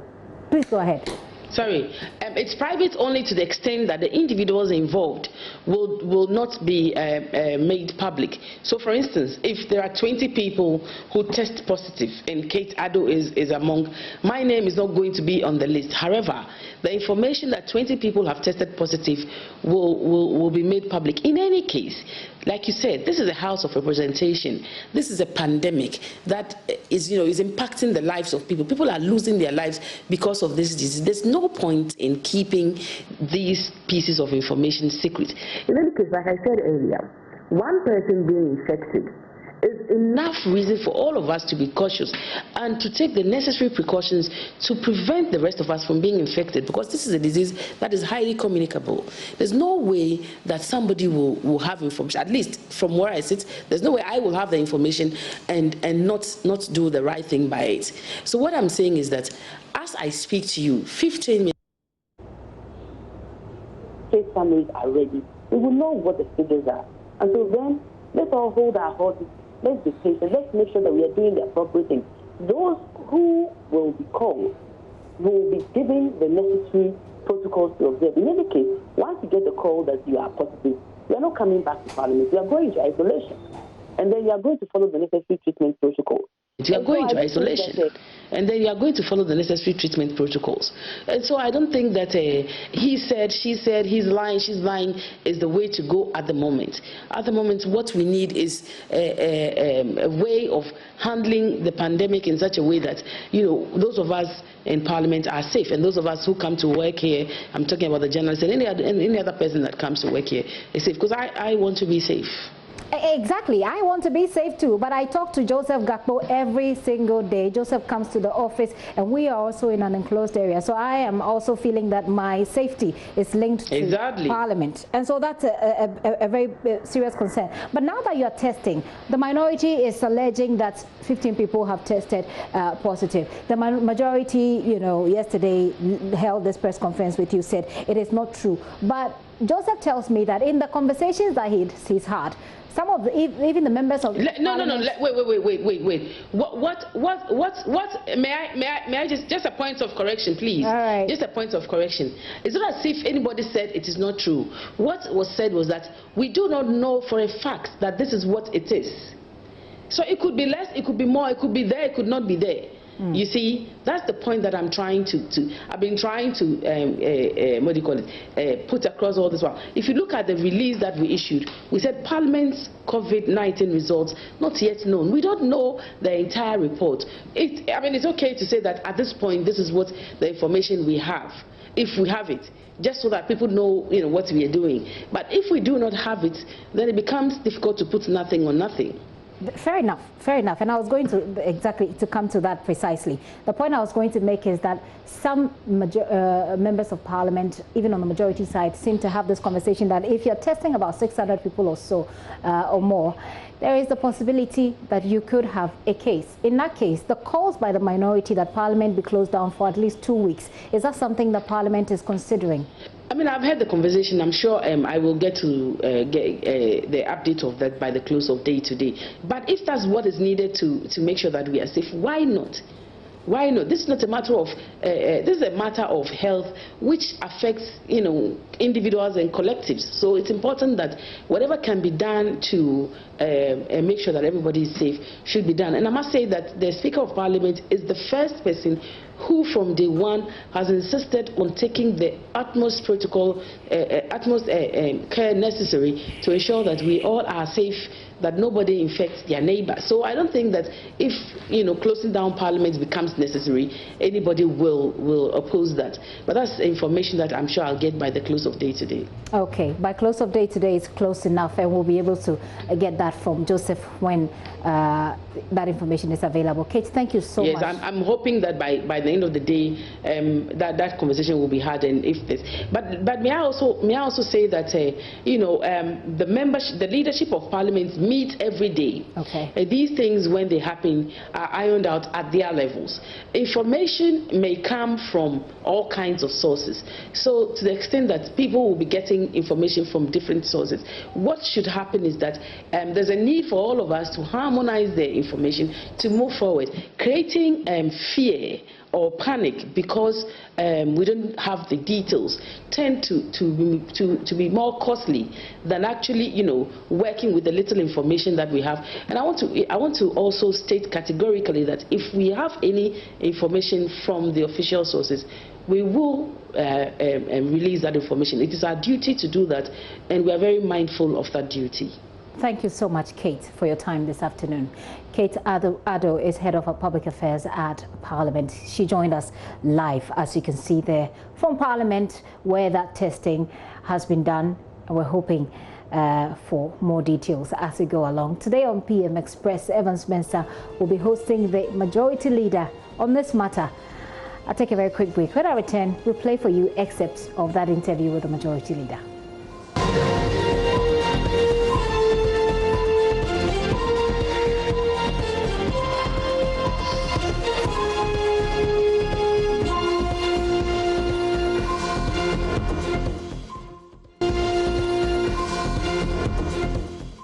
Please go ahead. Sorry, it's private only to the extent that the individuals involved will not be made public. So, for instance, if there are 20 people who test positive and Kate Addo is among, my name is not going to be on the list. However, the information that 20 people have tested positive will be made public. In any case, like you said, this is a house of representation. This is a pandemic that is impacting the lives of people. People are losing their lives because of this disease. There's no point in keeping these pieces of information secret. In any case, like I said earlier, one person being infected is enough reason for all of us to be cautious and to take the necessary precautions to prevent the rest of us from being infected, because this is a disease that is highly communicable. There's no way that somebody will have information, at least from where I sit, there's no way I will have the information and not do the right thing by it. So what I'm saying is that as I speak to you, 15 minutes. State families are ready. We will know what the figures are. And so then, let's all hold our horses. Let's be patient. Let's make sure that we are doing the appropriate thing. Those who will be called will be given the necessary protocols to observe. In any case, once you get the call that you are positive, you are not coming back to Parliament. You are going to isolation. And then you are going to follow the necessary treatment protocol. You are going to isolation, and then you are going to follow the necessary treatment protocols. And so I don't think that he said, she said, he's lying, she's lying is the way to go at the moment. At the moment, what we need is a way of handling the pandemic in such a way that, those of us in Parliament are safe, and those of us who come to work here, I'm talking about the journalists and any other person that comes to work here, is safe, because I want to be safe. Exactly. I want to be safe too, but I talk to Joseph Gakpo every single day. Joseph comes to the office and we are also in an enclosed area. So I am also feeling that my safety is linked to Parliament. And so that's a very serious concern. But now that you are testing, the minority is alleging that 15 people have tested positive. The majority, yesterday held this press conference with you, said it is not true. But Joseph tells me that in the conversations that he's had, some of even the members of wait. What? May I just a point of correction, please? All right. Just a point of correction. It's not as if anybody said it is not true. What was said was that we do not know for a fact that this is what it is. So it could be less, it could be more, it could be there, it could not be there. You see, that's the point that I'm trying I've been trying to, put across all this while. If you look at the release that we issued, we said Parliament's COVID-19 results not yet known. We don't know the entire report. It's okay to say that at this point, this is what the information we have, if we have it, just so that people know, what we are doing. But if we do not have it, then it becomes difficult to put nothing on nothing. Fair enough, fair enough. And I was going to come to that precisely. The point I was going to make is that some members of Parliament, even on the majority side, seem to have this conversation that if you're testing about 600 people or so or more, there is the possibility that you could have a case. In that case, the calls by the minority that Parliament be closed down for at least 2 weeks, is that something that Parliament is considering? I've had the conversation. I'm sure I will get to get the update of that by the close of day today. But if that's what is needed to make sure that we are safe, why not? Why not? This is not a matter of, this is a matter of health which affects, individuals and collectives. So it's important that whatever can be done to make sure that everybody is safe should be done. And I must say that the Speaker of Parliament is the first person who from day one has insisted on taking the utmost protocol, care necessary to ensure that we all are safe, that nobody infects their neighbor. So I don't think that if closing down Parliament becomes necessary, anybody will oppose that. But that's information that I'm sure I'll get by the close of day today. Okay, by close of day today is close enough, and we'll be able to get that from Joseph when that information is available. Kate, thank you so much. Yes, I'm hoping that by the end of the day that conversation will be had, and if this. But may I also say that the leadership of Parliament meet every day. Okay. These things, when they happen, are ironed out at their levels. Information may come from all kinds of sources. So to the extent that people will be getting information from different sources, what should happen is that there's a need for all of us to harmonize the information to move forward. Creating fear or panic because we don't have the details tend to be more costly than actually working with the little information that we have. And I want to also state categorically that if we have any information from the official sources, we will release that information. It is our duty to do that, and we are very mindful of that duty. Thank you so much, Kate, for your time this afternoon. Kate Addo is Head of Public Affairs at Parliament. She joined us live, as you can see there, from Parliament, where that testing has been done. And we're hoping for more details as we go along. Today on PM Express, Evans Mensah will be hosting the majority leader on this matter. I'll take a very quick break. When I return, we'll play for you excerpts of that interview with the majority leader.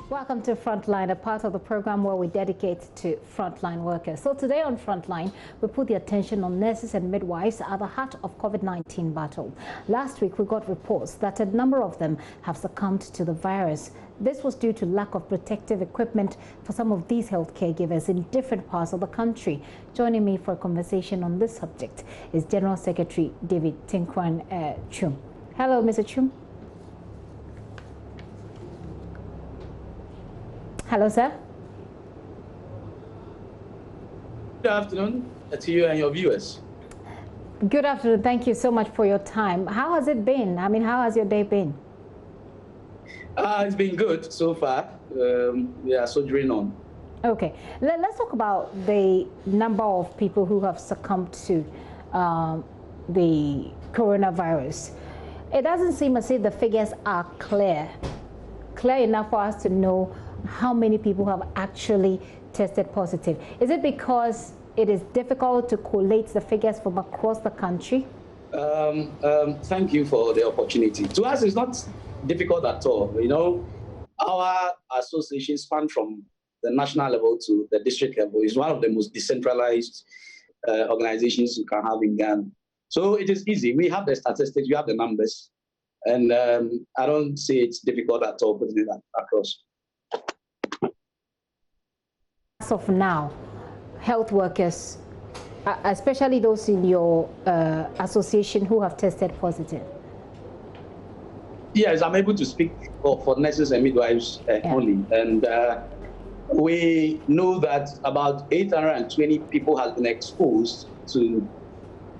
Welcome to Frontline, a part of the program where we dedicate to frontline workers. So today on Frontline, we put the attention on nurses and midwives at the heart of COVID-19 battle. Last week, we got reports that a number of them have succumbed to the virus. This was due to lack of protective equipment for some of these health caregivers in different parts of the country. Joining me for a conversation on this subject is General Secretary David Tinkwan Chum. Hello, Mr. Chum. Hello, sir. Good afternoon to you and your viewers. Good afternoon. Thank you so much for your time. How has it been? I mean, how has your day been? It's been good so far. We are soldiering on. Okay. Let's talk about the number of people who have succumbed to the coronavirus. It doesn't seem as if the figures are clear enough for us to know how many people have actually tested positive. Is it because it is difficult to collate the figures from across the country? Thank you for the opportunity. To us, it's not difficult at all. You know, our association span from the national level to the district level. Is one of the most decentralized organizations you can have in Ghana. So it is easy. We have the statistics, we have the numbers, and I don't say it's difficult at all putting it across. As of now, health workers, especially those in your association who have tested positive? Yes, I'm able to speak for nurses and midwives only. And we know that about 820 people have been exposed to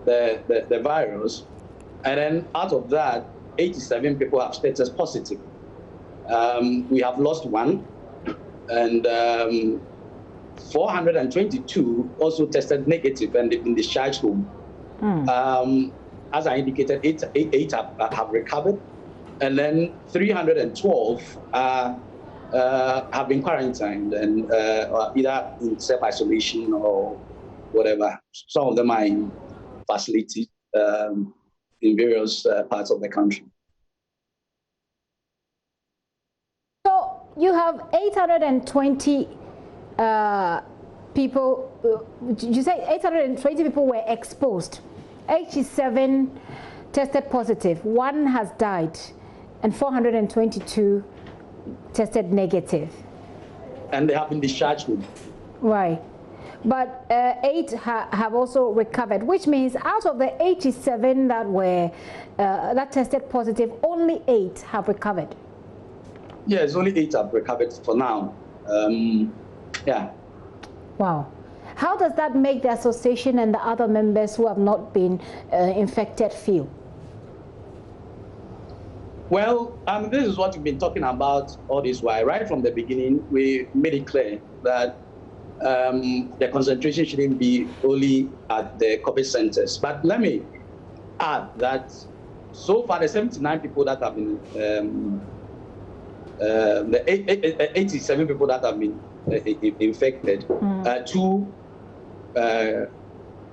the virus. And then out of that, 87 people have tested positive. We have lost one. And 422 also tested negative and they've been discharged home. As I indicated, eight have recovered, and then 312 have been quarantined and either in self-isolation or whatever. Some of them are in facilities in various parts of the country. So you have 820 people, you say 820 people were exposed, 87 tested positive, one has died, and 422 tested negative. And they have been discharged. Right. But 8 have also recovered, which means out of the 87 that were that tested positive, only 8 have recovered. Yes, only 8 have recovered for now. Yeah. Wow. How does that make the association and the other members who have not been infected feel? Well, this is what we've been talking about all this while. Right from the beginning, we made it clear that the concentration shouldn't be only at the COVID centers. But let me add that so far, the 79 people that have been, the 87 people that have been infected, 2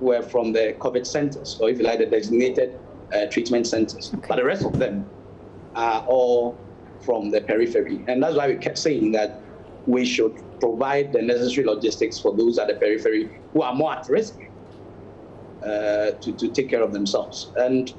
were from the COVID centers, or if you like, the designated treatment centers. Okay. But the rest of them are all from the periphery. And that's why we kept saying that we should provide the necessary logistics for those at the periphery who are more at risk to take care of themselves. And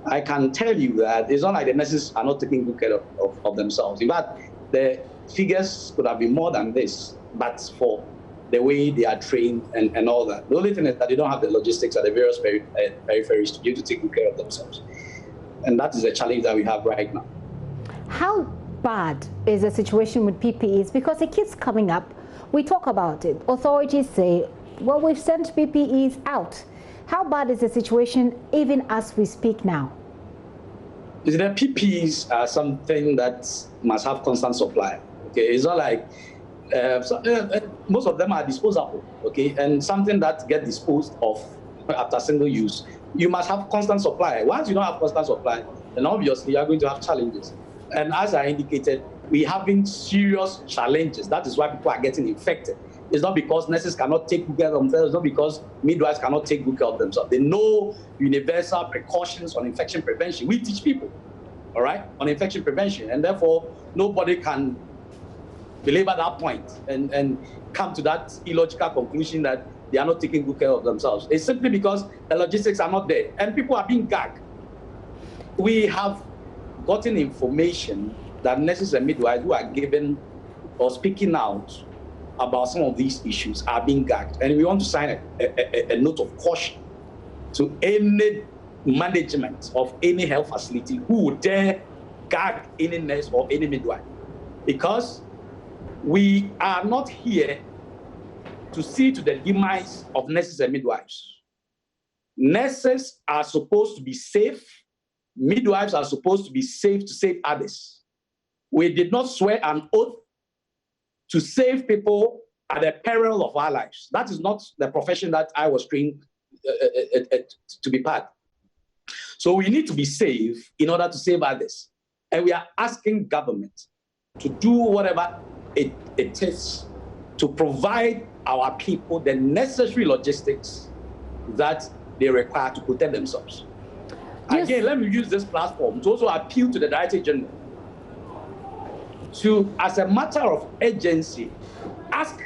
I can tell you that it's not like the nurses are not taking good care of themselves. In fact, the figures could have been more than this, but for the way they are trained and all that. The only thing is that they don't have the logistics at the various peripheries to be able to take good care of themselves. And that is a challenge that we have right now. How bad is the situation with PPEs? Because it keeps coming up. We talk about it. Authorities say, well, we've sent PPEs out. How bad is the situation even as we speak now? The PPs are something that must have constant supply. Okay, it's not like most of them are disposable. Okay, and something that get disposed of after single use, you must have constant supply. Once you don't have constant supply, then obviously you are going to have challenges. And as I indicated, we're having serious challenges. That is why people are getting infected. It's not because nurses cannot take good care of themselves. It's not because midwives cannot take good care of themselves. They know universal precautions on infection prevention. We teach people, all right, on infection prevention. And therefore, nobody can belabor that point and come to that illogical conclusion that they are not taking good care of themselves. It's simply because the logistics are not there and people are being gagged. We have gotten information that nurses and midwives who are given or speaking out about some of these issues are being gagged. And we want to sign a note of caution to any management of any health facility who would dare gag any nurse or any midwife. Because we are not here to see to the demise of nurses and midwives. Nurses are supposed to be safe. Midwives are supposed to be safe to save others. We did not swear an oath to save people at the peril of our lives. That is not the profession that I was trained to be part. So we need to be safe in order to save others. And we are asking government to do whatever it takes to provide our people the necessary logistics that they require to protect themselves. Yes. Again, let me use this platform to also appeal to the Director General to, as a matter of urgency, ask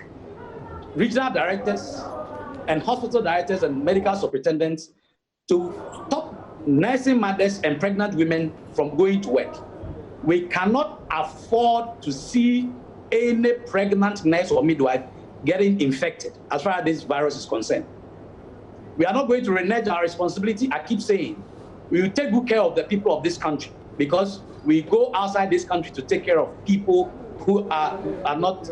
regional directors and hospital directors and medical superintendents to stop nursing mothers and pregnant women from going to work. We cannot afford to see any pregnant nurse or midwife getting infected as far as this virus is concerned. We are not going to renege our responsibility. I keep saying, we will take good care of the people of this country because we go outside this country to take care of people who are not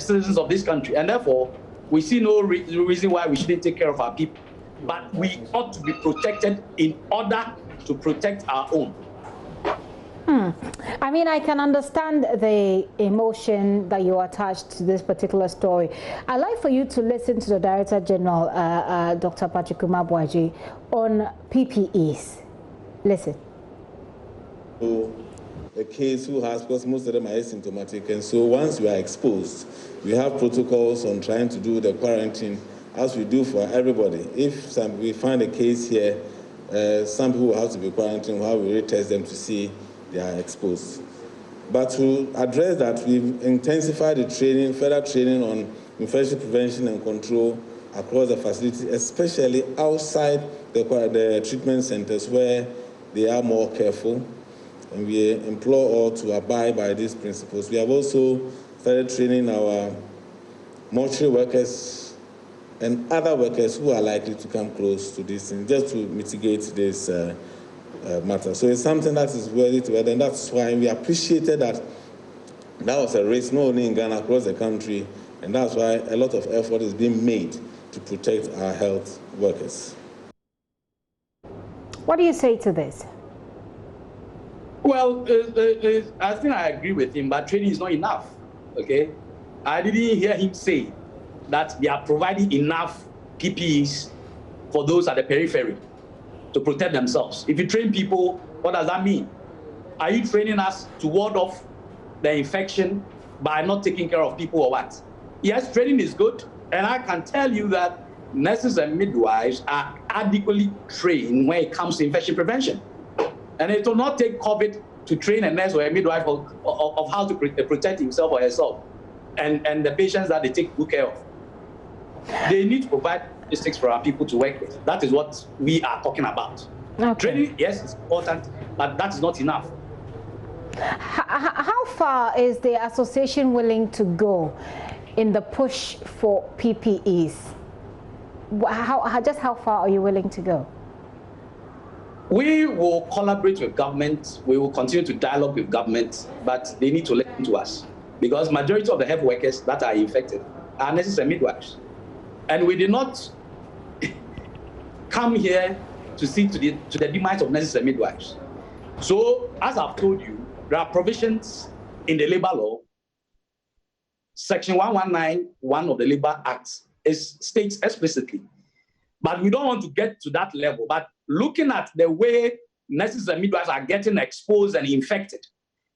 citizens of this country. And therefore, we see no reason why we shouldn't take care of our people. But we ought to be protected in order to protect our own. I mean, I can understand the emotion that you attached to this particular story. I'd like for you to listen to the Director General, Dr. Patrick Umabwaji, on PPEs. Listen. So, a case who has, because most of them are asymptomatic, and so once you are exposed, we have protocols on trying to do the quarantine as we do for everybody. If we find a case here, some people will have to be quarantined, we'll have to retest them to see they are exposed. But to address that, we've intensified the training, further training on infection prevention and control across the facility, especially outside the treatment centers where they are more careful. And we implore all to abide by these principles. We have also started training our mortuary workers and other workers who are likely to come close to this thing, just to mitigate this matter. So it's something that is worthy to add, and that's why we appreciated that was a race not only in Ghana, across the country, and that's why a lot of effort is being made to protect our health workers. What do you say to this? Well, I think I agree with him, but training is not enough, okay? I didn't hear him say that they are providing enough PPEs for those at the periphery to protect themselves. If you train people, what does that mean? Are you training us to ward off the infection by not taking care of people or what? Yes, training is good, and I can tell you that nurses and midwives are adequately trained when it comes to infection prevention. And it will not take COVID to train a nurse or a midwife of how to protect himself or herself and the patients that they take good care of. They need to provide logistics for our people to work with. That is what we are talking about. Okay. Training, yes, is important, but that is not enough. How far is the association willing to go in the push for PPEs? Just how far are you willing to go? We will collaborate with government. We will continue to dialogue with government, but they need to listen to us because majority of the health workers that are infected are nurses and midwives. And we did not come here to see to the demise of nurses and midwives. So, as I've told you, there are provisions in the labor law. Section 1191 of the Labor Act states explicitly. But we don't want to get to that level. But looking at the way nurses and midwives are getting exposed and infected,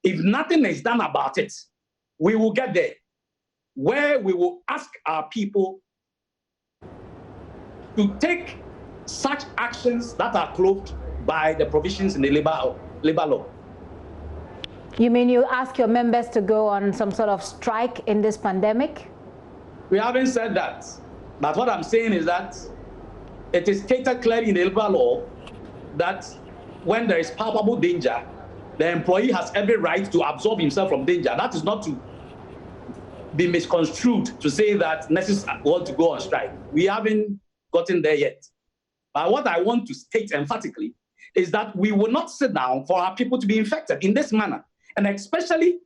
if nothing is done about it, we will get there, where we will ask our people to take such actions that are clothed by the provisions in the labor law. You mean you ask your members to go on some sort of strike in this pandemic? We haven't said that. But what I'm saying is that it is stated clearly in the labor law that when there is palpable danger, the employee has every right to absolve himself from danger. That is not to be misconstrued to say that nurses want to go on strike. We haven't gotten there yet. But what I want to state emphatically is that we will not sit down for our people to be infected in this manner, and especially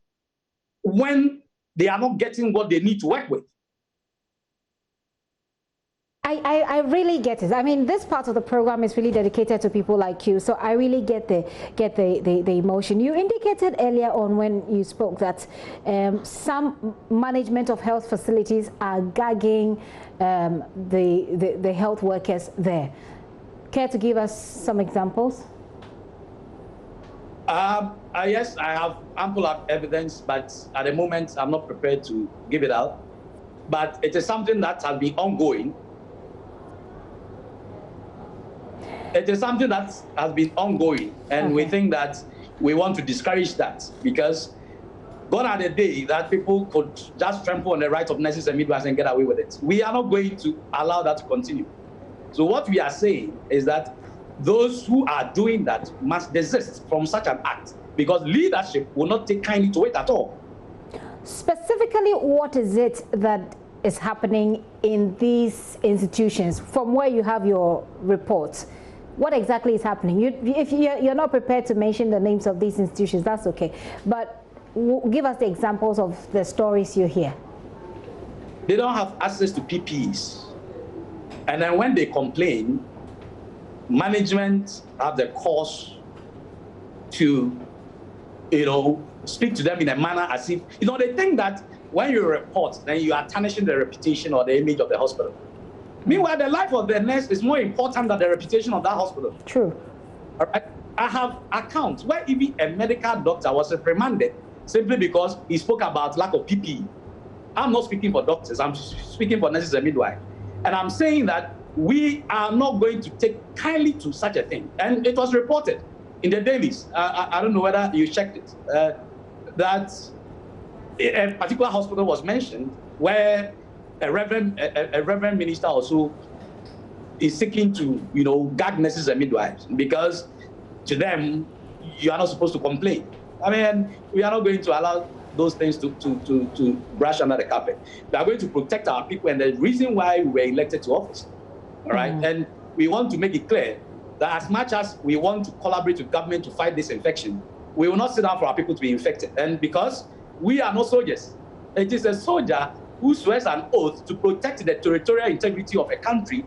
when they are not getting what they need to work with. I really get it. I mean, this part of the program is really dedicated to people like you, so I really get the emotion. You indicated earlier on when you spoke that some management of health facilities are gagging the health workers there. Care to give us some examples? Yes, I have ample evidence, but at the moment I'm not prepared to give it out. But it is something that has been ongoing. It is something that has been ongoing, and we think that we want to discourage that, because gone are the day that people could just trample on the right of nurses and midwives and get away with it. We are not going to allow that to continue. So what we are saying is that those who are doing that must desist from such an act, because leadership will not take kindly to it at all. Specifically, what is it that is happening in these institutions from where you have your reports? What exactly is happening? If you're not prepared to mention the names of these institutions, that's okay. But give us the examples of the stories you hear. They don't have access to PPEs. And then when they complain, management have the cause to, speak to them in a manner as if, they think that when you report, then you are tarnishing the reputation or the image of the hospital. Meanwhile, the life of the nurse is more important than the reputation of that hospital. True. All right? I have accounts where even a medical doctor was reprimanded simply because he spoke about lack of PPE. I'm not speaking for doctors, I'm speaking for nurses and midwives. And I'm saying that we are not going to take kindly to such a thing. And it was reported in the dailies. I don't know whether you checked it, that a particular hospital was mentioned where a reverend minister also is seeking to, gag nurses and midwives, because to them, you are not supposed to complain. I mean, we are not going to allow those things to brush under the carpet. We are going to protect our people, and the reason why we were elected to office. All right, and we want to make it clear that as much as we want to collaborate with government to fight this infection, we will not sit down for our people to be infected. And because we are not soldiers, it is a soldier who swears an oath to protect the territorial integrity of a country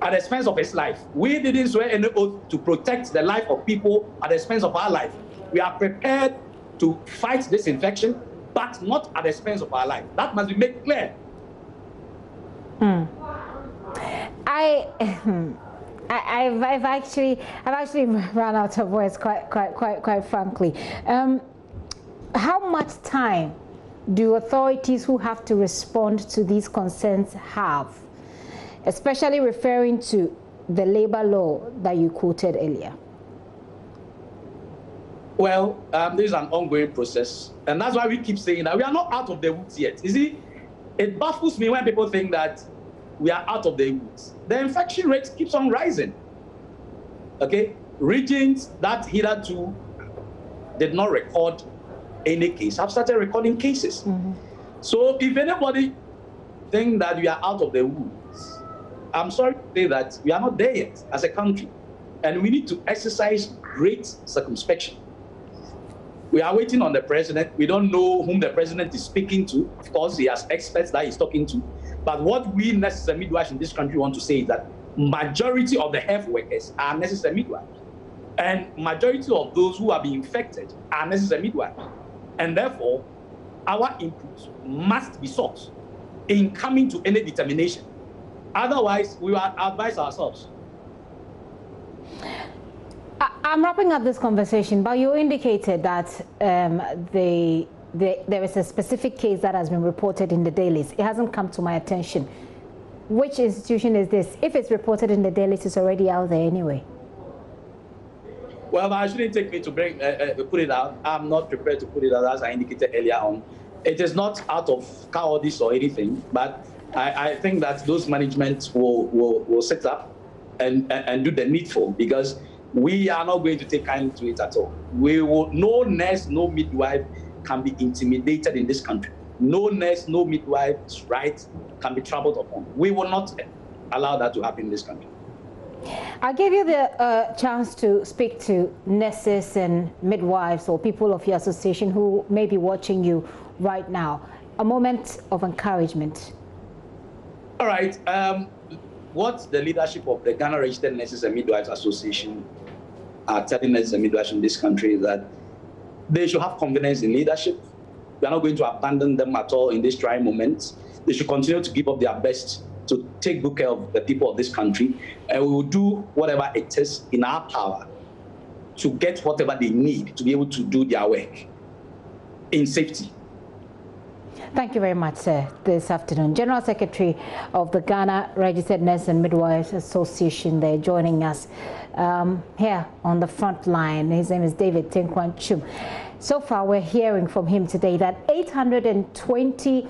at the expense of his life. We didn't swear any oath to protect the life of people at the expense of our life. We are prepared to fight this infection, but not at the expense of our life. That must be made clear. I've actually run out of words, quite frankly. How much time do authorities who have to respond to these concerns have, especially referring to the labor law that you quoted earlier? Well, this is an ongoing process, and that's why we keep saying that we are not out of the woods yet. You see, it baffles me when people think that we are out of the woods. The infection rate keeps on rising. Okay, regions that hitherto did not record any case have started recording cases. So if anybody think that we are out of the woods, I'm sorry to say that we are not there yet as a country, and we need to exercise great circumspection. We are waiting on the president. We don't know whom the president is speaking to. Of course, he has experts that he's talking to. But what we nurses and midwives in this country want to say is that majority of the health workers are nurses and midwives. And majority of those who are being infected are nurses and midwives. And therefore, our input must be sought in coming to any determination. Otherwise, we will advise ourselves. I'm wrapping up this conversation, but you indicated that there is a specific case that has been reported in the dailies. It hasn't come to my attention. Which institution is this? If it's reported in the dailies, it's already out there anyway. Well, I shouldn't take me to put it out. I'm not prepared to put it out, as I indicated earlier on. It is not out of cowardice or anything, but I think that those managements will set up and do the needful, because we are not going to take kindly to it at all. No nurse, no midwife can be intimidated in this country. No nurse, no midwife's rights can be trampled upon. We will not allow that to happen in this country. I gave you the chance to speak to nurses and midwives or people of your association who may be watching you right now. A moment of encouragement. All right. What the leadership of the Ghana Registered Nurses and Midwives Association are telling nurses and midwives in this country is that they should have confidence in leadership. We are not going to abandon them at all in this trying moment. They should continue to give up their best to take good care of the people of this country, and we will do whatever it is in our power to get whatever they need to be able to do their work in safety. Thank you very much, sir, this afternoon. General Secretary of the Ghana Registered Nurses and Midwives Association, they're joining us here on the front line. His name is David Tenkwan-Chum. So far, we're hearing from him today that 820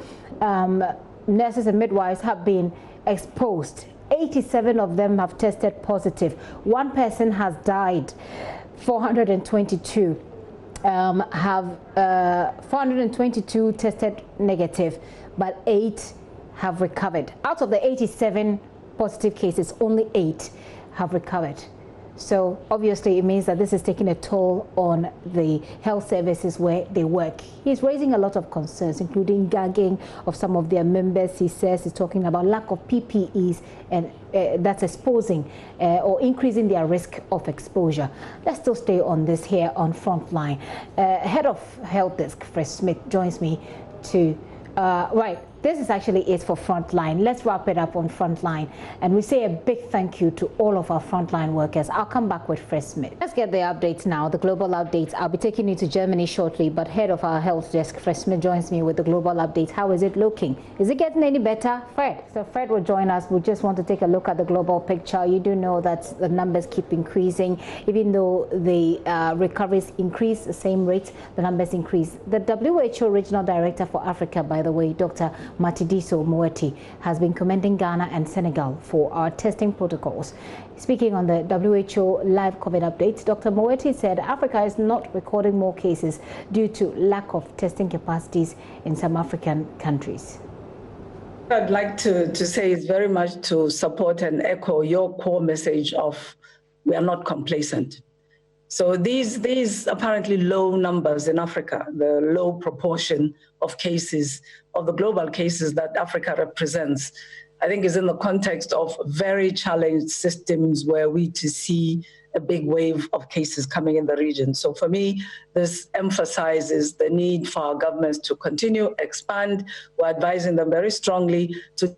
nurses and midwives have been exposed. 87 of them have tested positive. One person has died. 422 422 tested negative, but 8 have recovered. Out of the 87 positive cases, only 8 have recovered. So obviously it means that this is taking a toll on the health services where they work. He's raising a lot of concerns, including gagging of some of their members. He says he's talking about lack of PPEs, and that's exposing or increasing their risk of exposure. Let's still stay on this here on Frontline. Head of Health Desk, Fred Smith, joins me to right. This is actually it for Frontline. Let's wrap it up on Frontline. And we say a big thank you to all of our Frontline workers. I'll come back with Fred Smith. Let's get the updates now, the global updates. I'll be taking you to Germany shortly, but head of our health desk, Fred Smith, joins me with the global updates. How is it looking? Is it getting any better? Fred. So Fred will join us. We just want to take a look at the global picture. You do know that the numbers keep increasing. Even though the recoveries increase the same rate, the numbers increase. The WHO Regional Director for Africa, by the way, Dr. Matidiso Moeti, has been commending Ghana and Senegal for our testing protocols. Speaking on the WHO live COVID updates, Dr. Moeti said Africa is not recording more cases due to lack of testing capacities in some African countries. I'd like to say is very much to support and echo your core message of we are not complacent. So these apparently low numbers in Africa, the low proportion of cases, of the global cases that Africa represents, I think is in the context of very challenged systems where we to see a big wave of cases coming in the region. So for me, this emphasizes the need for our governments to continue, expand. We're advising them very strongly to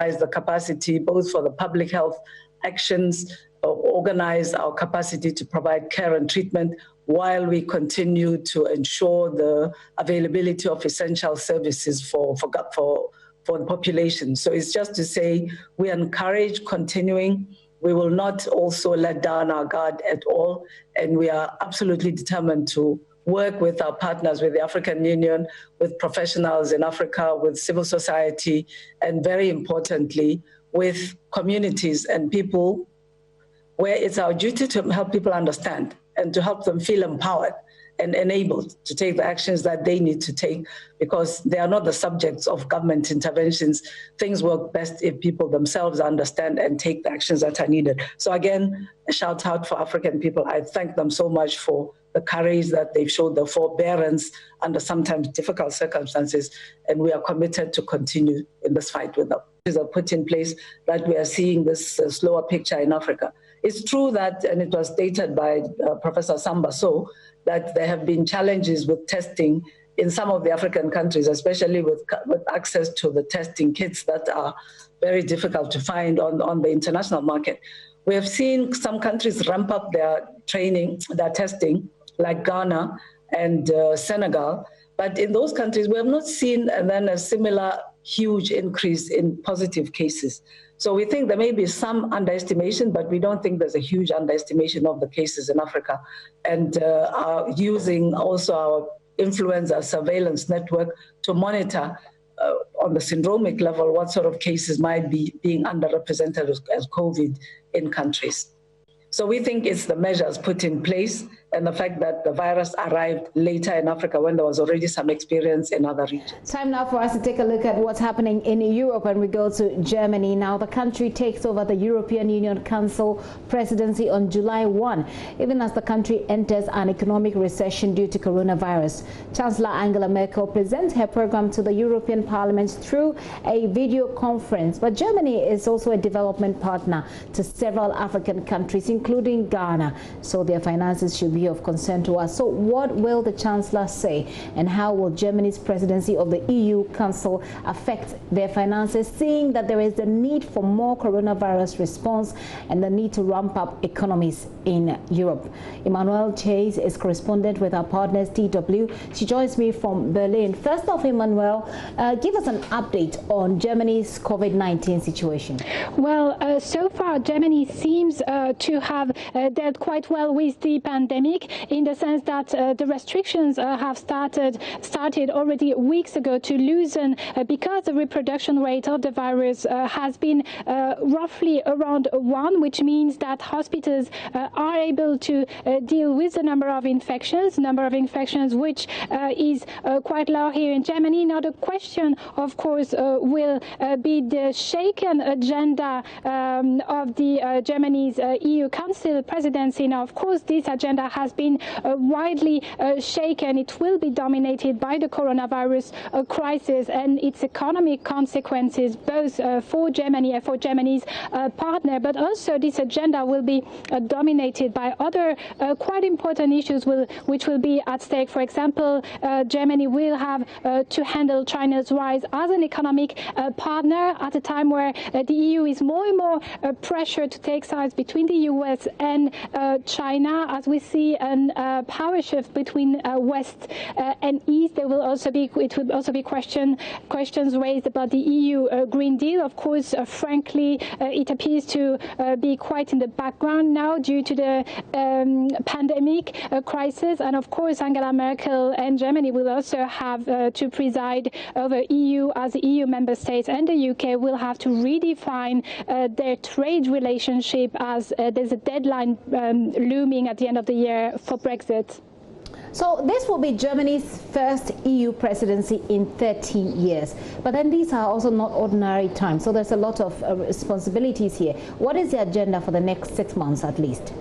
raise the capacity both for the public health actions, organize our capacity to provide care and treatment while we continue to ensure the availability of essential services for the population. So it's just to say we encourage continuing. We will not also let down our guard at all, and we are absolutely determined to work with our partners, with the African Union, with professionals in Africa, with civil society, and very importantly, with communities and people, where it's our duty to help people understand and to help them feel empowered and enabled to take the actions that they need to take, because they are not the subjects of government interventions. Things work best if people themselves understand and take the actions that are needed. So again, a shout out for African people. I thank them so much for the courage that they've showed, the forbearance under sometimes difficult circumstances, and we are committed to continue in this fight with them. Are put in place that we are seeing this slower picture in Africa. It's true that, and it was stated by Professor Samba So, that there have been challenges with testing in some of the African countries, especially with access to the testing kits that are very difficult to find on the international market. We have seen some countries ramp up their training, their testing, like Ghana and Senegal. But in those countries, we have not seen then a similar huge increase in positive cases. So we think there may be some underestimation, but we don't think there's a huge underestimation of the cases in Africa. And are using also our influenza surveillance network to monitor on the syndromic level what sort of cases might be being underrepresented as COVID in countries. So we think it's the measures put in place and the fact that the virus arrived later in Africa when there was already some experience in other regions. Time now for us to take a look at what's happening in Europe, and we go to Germany. Now the country takes over the European Union Council presidency on July 1, even as the country enters an economic recession due to coronavirus. Chancellor Angela Merkel presents her program to the European Parliament through a video conference. But Germany is also a development partner to several African countries, including Ghana, so their finances should be of concern to us. So what will the Chancellor say, and how will Germany's presidency of the EU Council affect their finances, seeing that there is the need for more coronavirus response and the need to ramp up economies in Europe? Emmanuel Chase is correspondent with our partners DW. She joins me from Berlin. First off, Emmanuel, give us an update on Germany's COVID-19 situation. Well, so far Germany seems to have dealt quite well with the pandemic, in the sense that the restrictions have started already weeks ago to loosen because the reproduction rate of the virus has been roughly around 1, which means that hospitals are able to deal with the number of infections which is quite low here in Germany. Now the question, of course, will be the shaken agenda of the Germany's EU Council presidency. Now, of course, this agenda has been widely shaken. It will be dominated by the coronavirus crisis and its economic consequences, both for Germany and for Germany's partner. But also this agenda will be dominated by other quite important issues which will be at stake. For example, Germany will have to handle China's rise as an economic partner at a time where the EU is more and more pressured to take sides between the US and China. As we see a power shift between West and East, it will also be questions raised about the EU Green Deal. Of course, frankly, it appears to be quite in the background now due to the pandemic crisis. And of course, Angela Merkel and Germany will also have to preside over EU as EU member states, and the UK will have to redefine their trade relationship as there's a deadline looming at the end of the year for Brexit. So this will be Germany's first EU presidency in 13 years. But then these are also not ordinary times. So there's a lot of responsibilities here. What is the agenda for the next 6 months at least?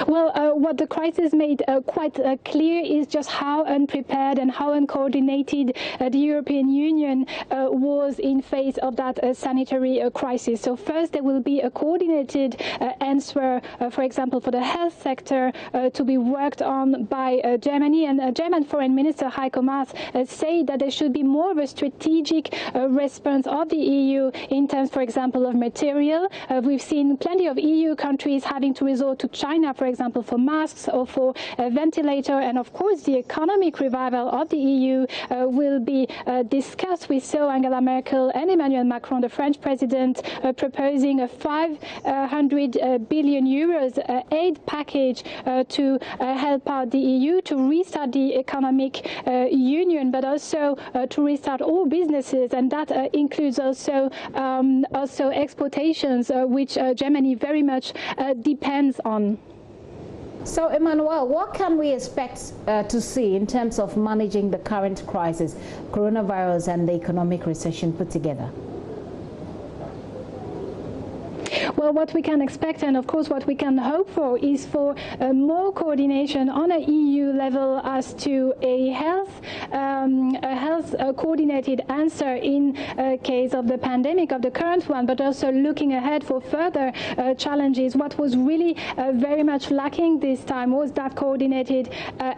Well, what the crisis made quite clear is just how unprepared and how uncoordinated the European Union was in face of that sanitary crisis. So first, there will be a coordinated answer, for example, for the health sector to be worked on by Germany. And German Foreign Minister Hikmah said that there should be more of a strategic response of the EU in terms, for example, of material. We've seen plenty of EU countries having to resort to China, for example, for masks or for a ventilator. And of course, the economic revival of the EU will be discussed. We saw Angela Merkel and Emmanuel Macron, the French president, proposing a 500 billion euros aid package to help out the EU to restart the economic union, but also to restart all businesses, and that includes also exportations, which Germany very much depends on. So, Emmanuel, what can we expect to see in terms of managing the current crisis, coronavirus and the economic recession put together? Well, what we can expect, and of course what we can hope for, is for more coordination on an EU level as to a health fast, coordinated answer in case of the pandemic, of the current one, but also looking ahead for further challenges. What was really very much lacking this time was that coordinated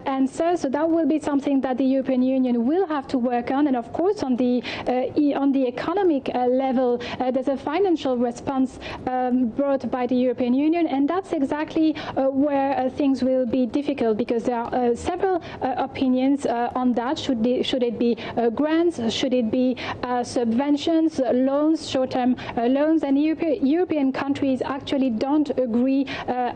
answer. So that will be something that the European Union will have to work on. And of course, on the economic level, there's a financial response brought by the European Union, and that's exactly where things will be difficult, because there are several opinions on that. Should it be grants? Should it be subventions, loans, short-term loans? And European countries actually don't agree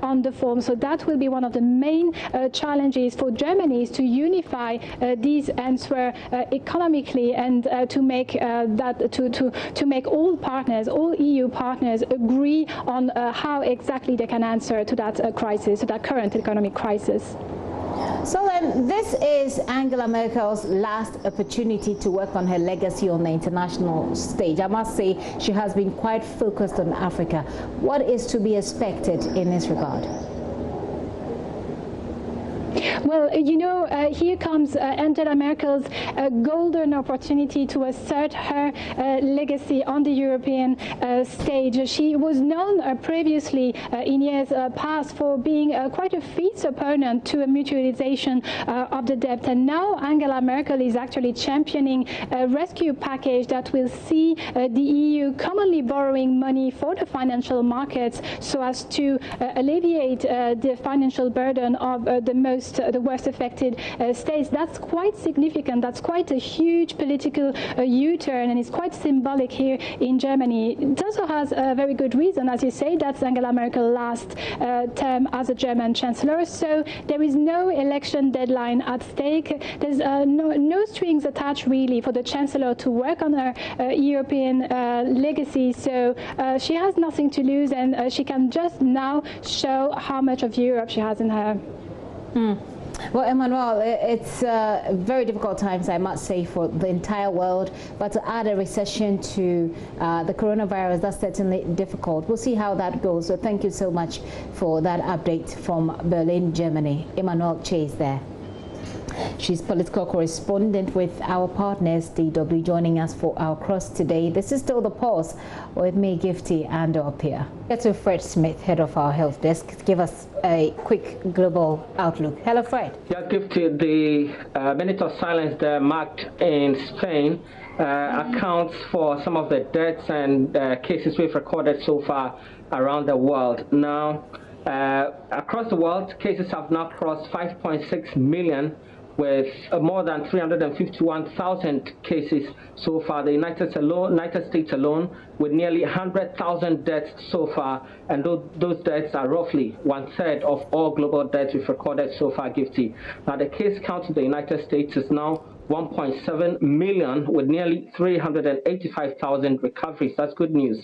on the form. So that will be one of the main challenges for Germany, is to unify these answers economically, and to make to make all partners, all EU partners, agree on how exactly they can answer to that crisis, to that current economic crisis. So then, this is Angela Merkel's last opportunity to work on her legacy on the international stage. I must say, she has been quite focused on Africa. What is to be expected in this regard? Well, you know, here comes Angela Merkel's golden opportunity to assert her legacy on the European stage. She was known previously in years past for being quite a fierce opponent to a mutualization of the debt. And now Angela Merkel is actually championing a rescue package that will see the EU commonly borrowing money for the financial markets, so as to alleviate the financial burden of the worst affected states. That's quite significant. That's quite a huge political U-turn, and it's quite symbolic here in Germany. It also has a very good reason, as you say. That's Angela Merkel's last term as a German chancellor. So there is no election deadline at stake. There's no strings attached really for the chancellor to work on her European legacy. So she has nothing to lose, and she can just now show how much of Europe she has in her. Well, Emmanuel, it's very difficult times, I must say, for the entire world. But to add a recession to the coronavirus, that's certainly difficult. We'll see how that goes. So thank you so much for that update from Berlin, Germany. Emmanuel Chase there. She's political correspondent with our partners, DW, joining us for our cross today. This is still The Pulse with me, Gifty, and up here. Get to Fred Smith, head of our health desk, to give us a quick global outlook. Hello, Fred. Yeah, Gifty, the minute of silence there marked in Spain accounts for some of the deaths and cases we've recorded so far around the world. Now, across the world, cases have now crossed 5.6 million, with more than 351,000 cases so far. The United States alone, with nearly 100,000 deaths so far, and those deaths are roughly 1/3 of all global deaths we've recorded so far, Gifty. Now, the case count in the United States is now 1.7 million, with nearly 385,000 recoveries. That's good news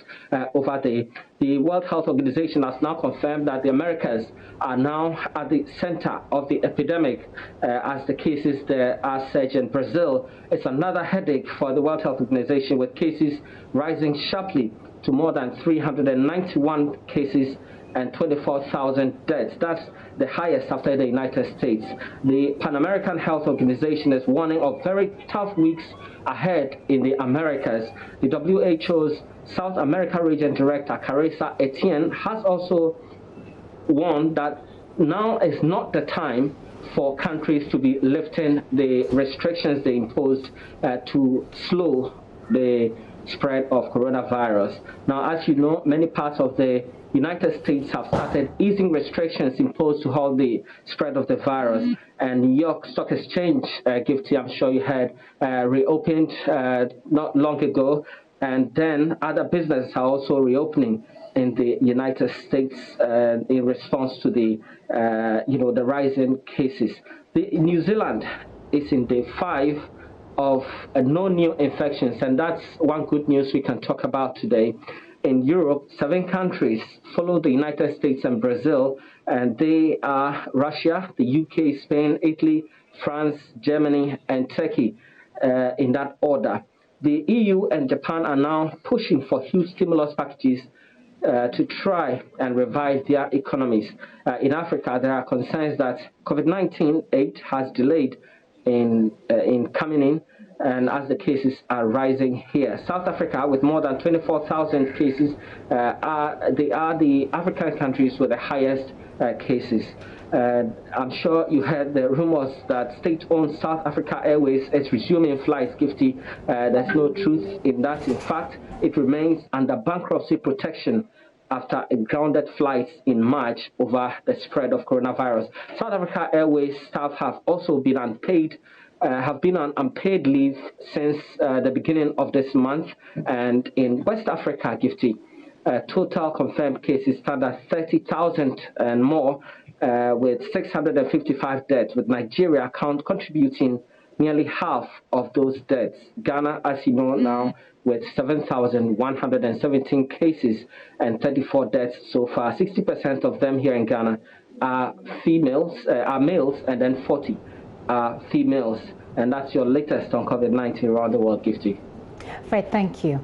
over there. The World Health Organization has now confirmed that the Americas are now at the center of the epidemic, as the cases there are surging. In Brazil, it's another headache for the World Health Organization, with cases rising sharply to more than 391 cases and 24,000 deaths. That's the highest after the United States. The Pan American Health Organization is warning of very tough weeks ahead in the Americas. The WHO's South America Region Director, Carissa Etienne, has also warned that now is not the time for countries to be lifting the restrictions they imposed to slow the spread of coronavirus. Now, as you know, many parts of the United States have started easing restrictions imposed to halt the spread of the virus. And New York Stock Exchange, Gifty, I'm sure you heard, reopened not long ago. And then other businesses are also reopening in the United States in response to the, the rising cases. New Zealand is in day 5 of no new infections, and that's one good news we can talk about today. In Europe, 7 countries follow the United States and Brazil, and they are Russia, the UK, Spain, Italy, France, Germany, and Turkey, in that order. The EU and Japan are now pushing for huge stimulus packages to try and revive their economies. In Africa, there are concerns that COVID-19 aid has delayed in coming in, and as the cases are rising here. South Africa, with more than 24,000 cases, they are the African countries with the highest cases. I'm sure you heard the rumors that state-owned South Africa Airways is resuming flights, Gifty. There's no truth in that. In fact, it remains under bankruptcy protection after it grounded flights in March over the spread of coronavirus. South Africa Airways staff have also been unpaid, on unpaid leave since the beginning of this month. And in West Africa, Gifty, total confirmed cases stand at 30,000 and more, with 655 deaths, with Nigeria contributing nearly half of those deaths. Ghana, as you know now, with 7,117 cases and 34 deaths so far. 60% of them here in Ghana are males, and then 40 are females. And that's your latest on COVID-19 around the world, Gifty. Fred, thank you.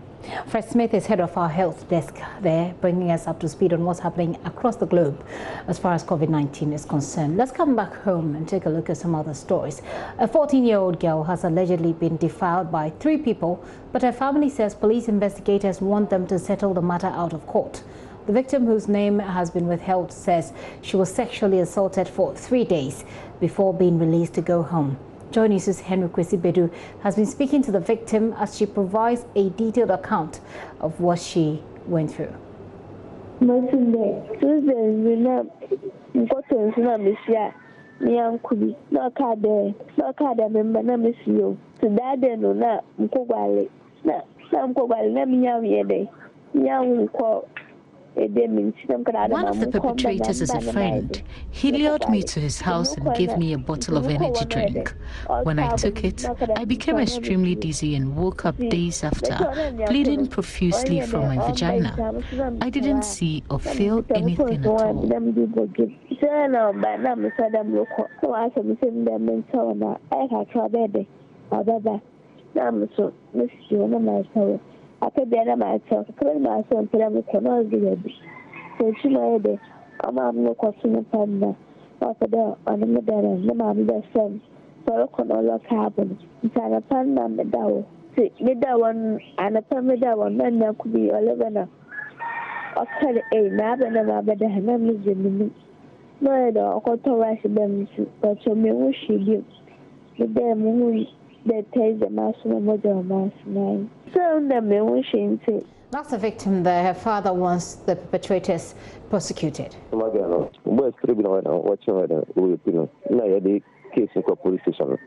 Fred Smith is head of our health desk there, bringing us up to speed on what's happening across the globe as far as COVID-19 is concerned. Let's come back home and take a look at some other stories. A 14-year-old girl has allegedly been defiled by 3 people, but her family says police investigators want them to settle the matter out of court. The victim, whose name has been withheld, says she was sexually assaulted for 3 days before being released to go home. JoyNews' Henry Kwesi Bedu has been speaking to the victim as she provides a detailed account of what she went through. One of the perpetrators is a friend. He lured me to his house and gave me a bottle of energy drink. When I took it, I became extremely dizzy and woke up days after, bleeding profusely from my vagina. I didn't see or feel anything at all. I could be myself. I couldn't myself for them to know the so she made it. I'm no question upon that. After that, on the middle, the mammy best friend. So I can all look happen. It's an upon them the dow. See, with that one, and upon with that one, then there could be a living. Okay, a nab and a better hand is in me. No, I got to rush them, but so me wish she did. The damn moon. That's the victim there. Her father wants the perpetrators prosecuted. Case in police station.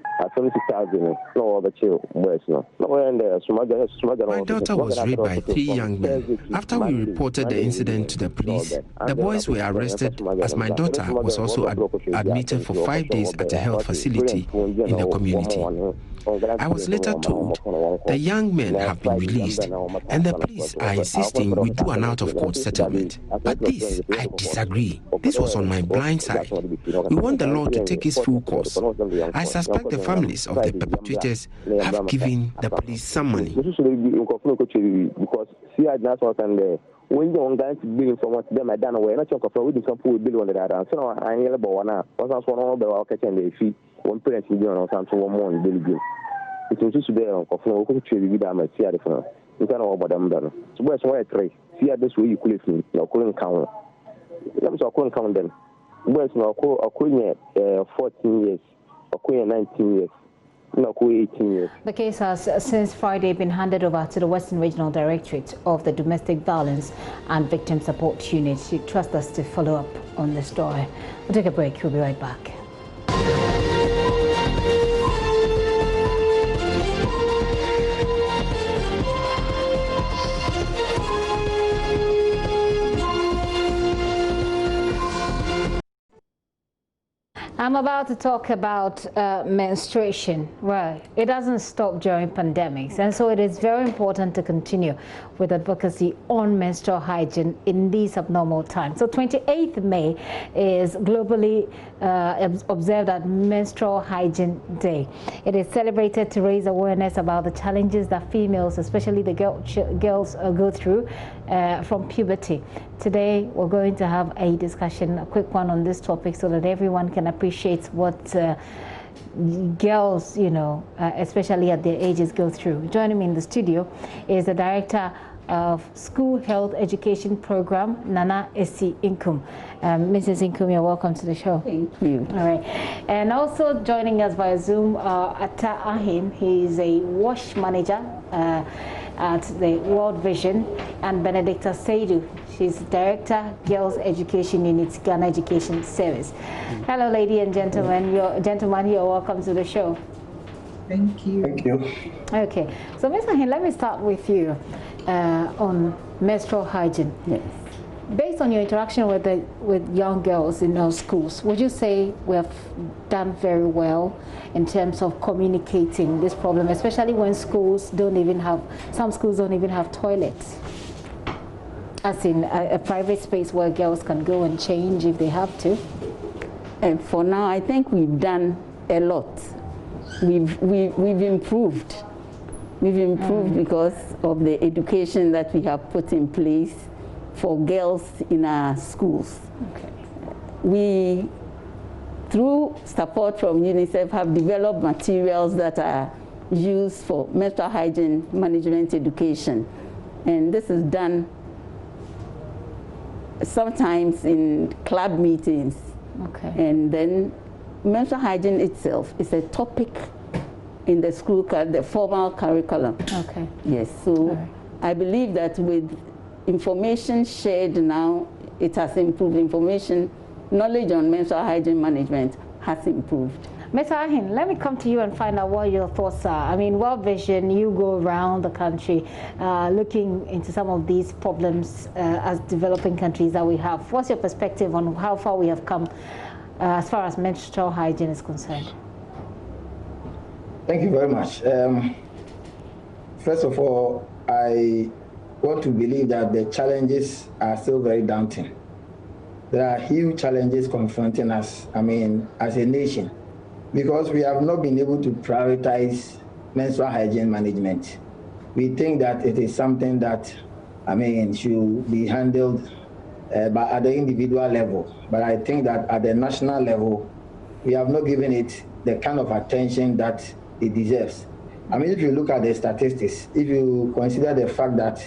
My daughter was raped by 3 young men. After we reported the incident to the police, the boys were arrested as my daughter was also admitted for 5 days at a health facility in the community. I was later told the young men have been released and the police are insisting we do an out-of-court settlement. But this, I disagree. This was on my blind side. We want the law to take its full course. I suspect the families of the perpetrators have given the police some money. When you want to bill for what them I done away, not talk about some poor bill on the other. So I hear about one. Was one of the catching the fee, 1 parent on something 1 more bill. It was just there on coffee, who could be damn at Seattle. You can't know about them done. So where's why I try? See at this way you could me, you couldn't count. I'm so couldn't count them. Where's no 14 years, or 19 years. The case has since Friday been handed over to the Western Regional Directorate of the Domestic Violence and Victim Support Unit. She trusts us to follow up on the story. We'll take a break. We'll be right back. I'm about to talk about menstruation. Well, it doesn't stop during pandemics, and so it is very important to continue with advocacy on menstrual hygiene in these abnormal times. So 28th May is globally observed as Menstrual Hygiene Day. It is celebrated to raise awareness about the challenges that females, especially the girls, go through from puberty. Today, we're going to have a discussion, a quick one on this topic, so that everyone can appreciate what girls, especially at their ages, go through. Joining me in the studio is the Director of School Health Education Program, Nana Esi Inkum. Mrs. Inkum, you're welcome to the show. Thank you. All right. And also joining us via Zoom, Atta Ahim. He is a wash manager at the World Vision, and Benedicta Seidu. She's Director, Girls Education Unit, Ghana Education Service. Hello, ladies and gentlemen. You're welcome to the show. Thank you. Thank you. Okay. So, Ms. Ahim, let me start with you on menstrual hygiene. Yes. Based on your interaction with young girls in our schools, would you say we have done very well in terms of communicating this problem, especially when some schools don't even have toilets, as in a private space where girls can go and change if they have to? And for now, I think we've done a lot. We've improved. We've improved because of the education that we have put in place for girls in our schools. Okay. We, through support from UNICEF, have developed materials that are used for menstrual hygiene management education. And this is done sometimes in club meetings. Okay. And then menstrual hygiene itself is a topic in the school, the formal curriculum. Okay. Yes, so I believe that with information shared now, it has improved. Knowledge on menstrual hygiene management has improved. Ms. Ahin, let me come to you and find out what your thoughts are. I mean, World Vision, you go around the country looking into some of these problems as developing countries that we have. What's your perspective on how far we have come as far as menstrual hygiene is concerned? Thank you very much. First of all, I want to believe that the challenges are still very daunting. There are huge challenges confronting us, as a nation, because we have not been able to prioritize menstrual hygiene management. We think that it is something that, should be handled at the individual level. But I think that at the national level, we have not given it the kind of attention that it deserves. If you look at the statistics, if you consider the fact that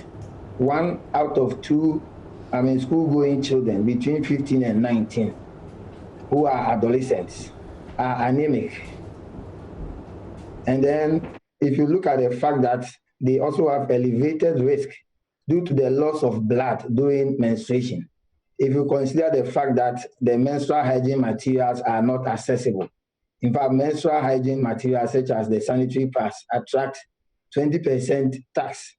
1 out of 2, school-going children between 15 and 19 who are adolescents are anemic. And then if you look at the fact that they also have elevated risk due to the loss of blood during menstruation, if you consider the fact that the menstrual hygiene materials are not accessible. In fact, menstrual hygiene materials such as the sanitary pads attract 20% tax.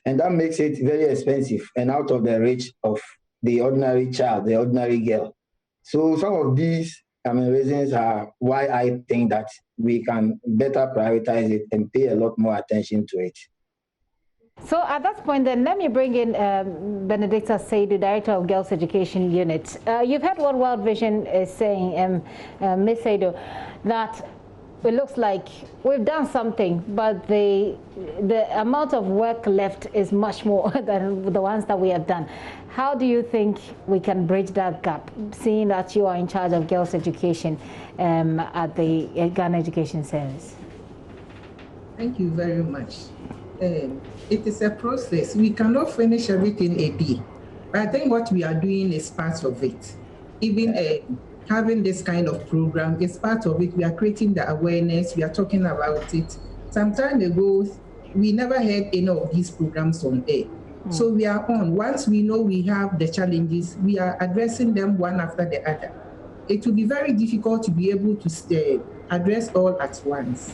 And that makes it very expensive and out of the reach of the ordinary child, the ordinary girl. So some of these reasons are why I think that we can better prioritize it and pay a lot more attention to it. So at that point then, let me bring in Benedicta Seidu, Director of Girls Education Unit. You've heard what World Vision is saying, Ms. Seidu, that it looks like we've done something, but the amount of work left is much more than the ones that we have done. How do you think we can bridge that gap, seeing that you are in charge of girls' education at the Ghana Education Service? Thank you very much. It is a process. We cannot finish everything a day. But I think what we are doing is part of it. Even having this kind of program is part of it. We are creating the awareness. We are talking about it. Some time ago, we never had any of these programs on air. So we are on. Once we know we have the challenges, we are addressing them one after the other. It will be very difficult to be able to address all at once.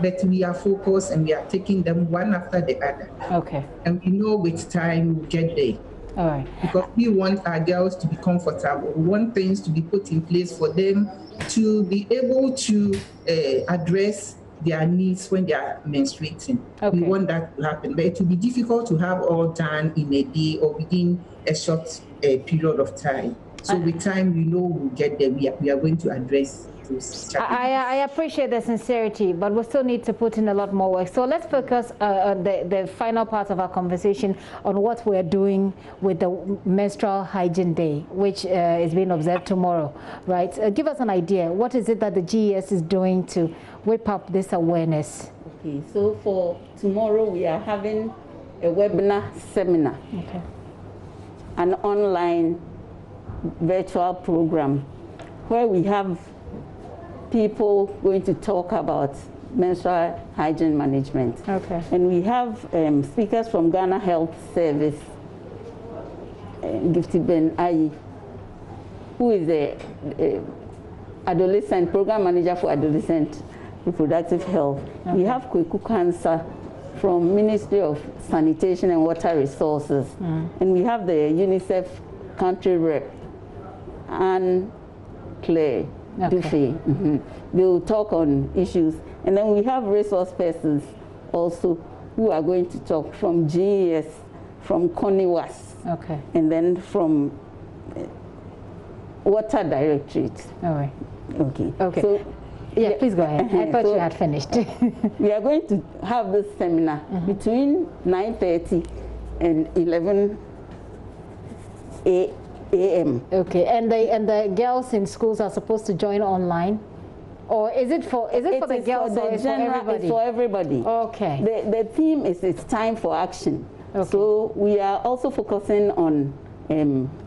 But we are focused and we are taking them one after the other. Okay. And we know with time we'll get there. All right. Because we want our girls to be comfortable. We want things to be put in place for them to be able to address their needs when they are menstruating. Okay. We want that to happen. But it will be difficult to have all done in a day or within a short period of time. So with time, we know we'll get there. We are going to address I appreciate the sincerity, but we still need to put in a lot more work. So let's focus on the final part of our conversation on what we're doing with the Menstrual Hygiene Day, which is being observed tomorrow, right? Give us an idea. What is it that the GES is doing to whip up this awareness? Okay, so for tomorrow we are having a webinar seminar, okay, an online virtual program where we have people going to talk about menstrual hygiene management. Okay. And we have speakers from Ghana Health Service, Gifty Ben Ayi, who is the adolescent program manager for adolescent reproductive health. Okay. We have Kweku Cancer from Ministry of Sanitation and Water Resources. And we have the UNICEF country rep, and Claire Duffy. They will talk on issues. And then we have resource persons also who are going to talk from GES, from CONIWAS, okay, and then from Water Directorate. All right. Okay. Okay. So, yeah, please go ahead. I thought you had finished. We are going to have this seminar between 9:30 and 11 a.m. Okay, and the girls in schools are supposed to join online, or is it for the girls or is it for everybody? It's for everybody. Okay. The theme is it's time for action. Okay. So we are also focusing on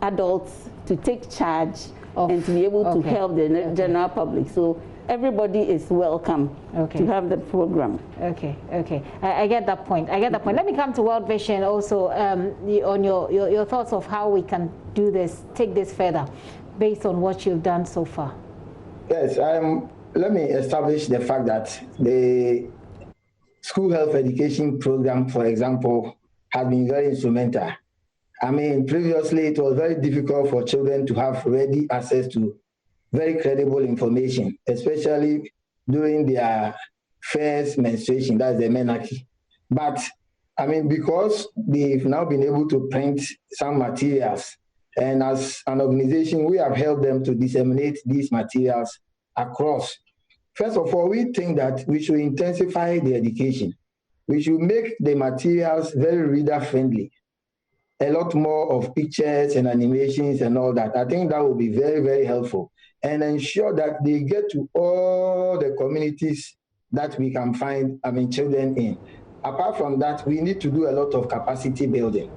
adults to take charge and to be able to help the general public. So everybody is welcome to have the program. Okay, okay. I get that point. I get that point. Let me come to World Vision also on your thoughts of how we can do this, take this further, based on what you've done so far. Yes, let me establish the fact that the school health education program, for example, has been very instrumental. I mean, previously it was very difficult for children to have ready access to very credible information, especially during their first menstruation, that's the menarche. But I mean, because they've now been able to print some materials, and as an organization, we have helped them to disseminate these materials across. First of all, we think that we should intensify the education. We should make the materials very reader-friendly. A lot more of pictures and animations and all that. I think that will be very, very helpful. And ensure that they get to all the communities that we can find, children in. Apart from that, we need to do a lot of capacity building.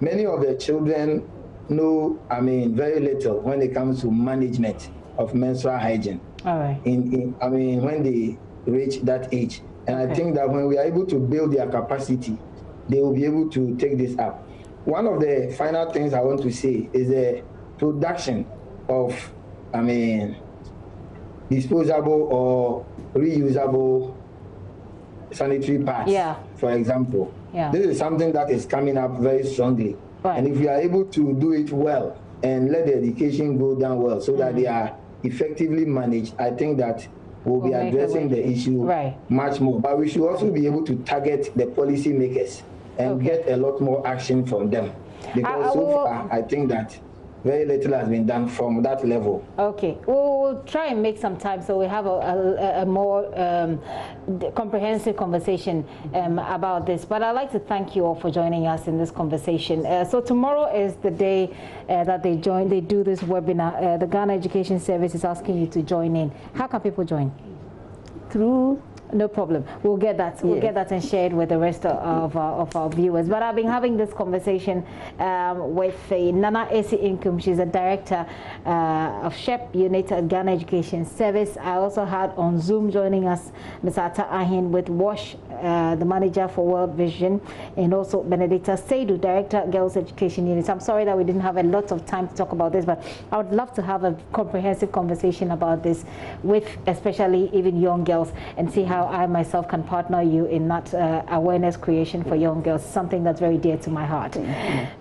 Many of the children know, very little when it comes to management of menstrual hygiene. All right. When they reach that age. And I think that when we are able to build their capacity, they will be able to take this up. One of the final things I want to say is the production of, disposable or reusable sanitary pads, for example. Yeah. This is something that is coming up very strongly. Right. And if we are able to do it well and let the education go down well so that they are effectively managed, I think that we'll be addressing the issue much more. But we should also be able to target the policy makers and get a lot more action from them. Because so far, I think that very little has been done from that level. Okay, we'll try and make some time so we have a more comprehensive conversation about this. But I'd like to thank you all for joining us in this conversation. So tomorrow is the day that they do this webinar. The Ghana Education Service is asking you to join in. How can people join? Through No problem. We'll get that. We'll get that and share it with the rest of our viewers. But I've been having this conversation with Nana Esi Inkum. She's a director of SHEP unit at Ghana Education Service. I also had on Zoom joining us Ms. Ata Ahin with WASH, the manager for World Vision, and also Benedicta Seidu, director Girls Education Unit. I'm sorry that we didn't have a lot of time to talk about this, but I would love to have a comprehensive conversation about this with especially even young girls and see how I myself can partner you in that awareness creation for young girls, something that's very dear to my heart.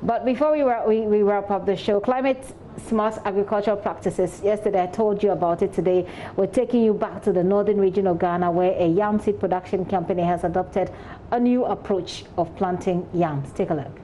But before we wrap up the show, climate smart agricultural practices. Yesterday I told you about it. Today we're taking you back to the northern region of Ghana, where a yam seed production company has adopted a new approach of planting yams. Take a look.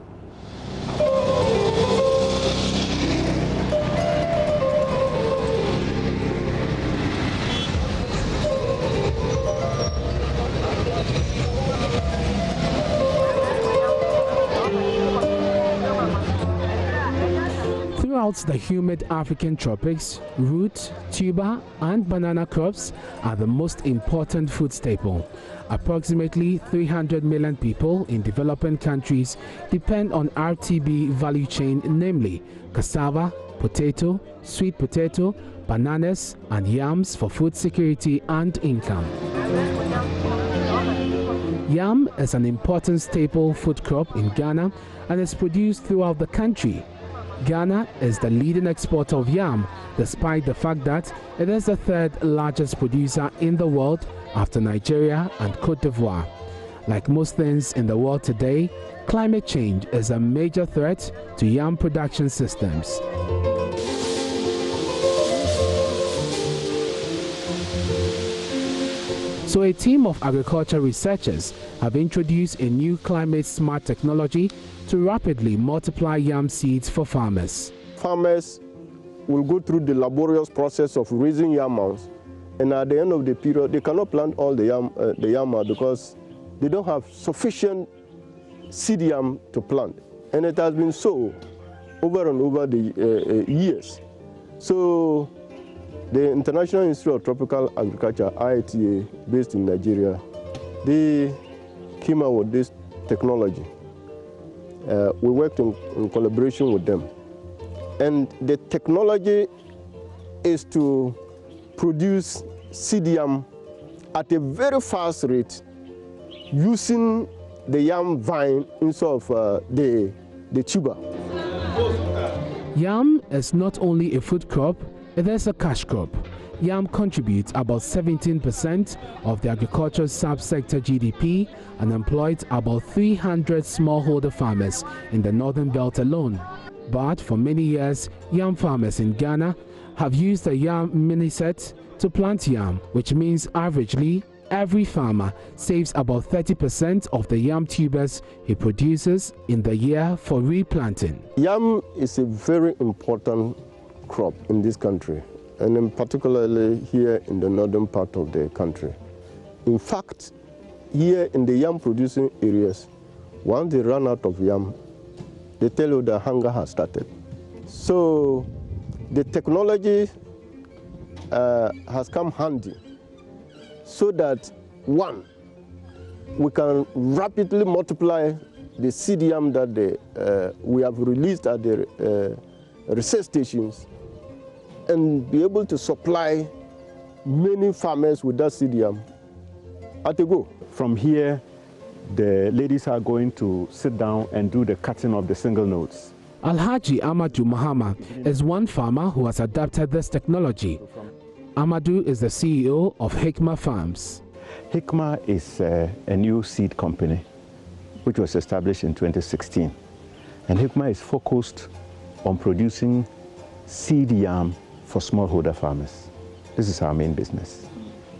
Throughout the humid African tropics, root, tuber, and banana crops are the most important food staple. Approximately 300 million people in developing countries depend on RTB value chain, namely cassava, potato, sweet potato, bananas, and yams for food security and income. Yam is an important staple food crop in Ghana and is produced throughout the country. Ghana is the leading exporter of yam, despite the fact that it is the third largest producer in the world after Nigeria and Cote d'Ivoire. Like most things in the world today, climate change is a major threat to yam production systems. So a team of agriculture researchers have introduced a new climate-smart technology to rapidly multiply yam seeds for farmers. Farmers will go through the laborious process of raising yam mounds, and at the end of the period, they cannot plant all the yam because they don't have sufficient seed yam to plant. And it has been so over and over the years. So the International Institute of Tropical Agriculture, IITA, based in Nigeria, they came out with this technology. We worked in collaboration with them. And the technology is to produce seed yam at a very fast rate using the yam vine instead of the tuber. Yam is not only a food crop, it is a cash crop. Yam contributes about 17% of the agricultural subsector GDP and employs about 300 smallholder farmers in the Northern Belt alone. But for many years, yam farmers in Ghana have used the yam mini-set to plant yam, which means averagely every farmer saves about 30% of the yam tubers he produces in the year for replanting. Yam is a very important crop in this country, and in particularly here in the northern part of the country. In fact, here in the yam producing areas, once they run out of yam, they tell you the hunger has started. So the technology has come handy so that, one, we can rapidly multiply the seed yam that we have released at the research stations and be able to supply many farmers with that seed yam at a go. From here, the ladies are going to sit down and do the cutting of the single nodes. Alhaji Amadou Mahama is one farmer who has adapted this technology. Amadou is the CEO of Hikmah Farms. Hikmah is a new seed company which was established in 2016. And Hikmah is focused on producing seed yam for smallholder farmers. This is our main business.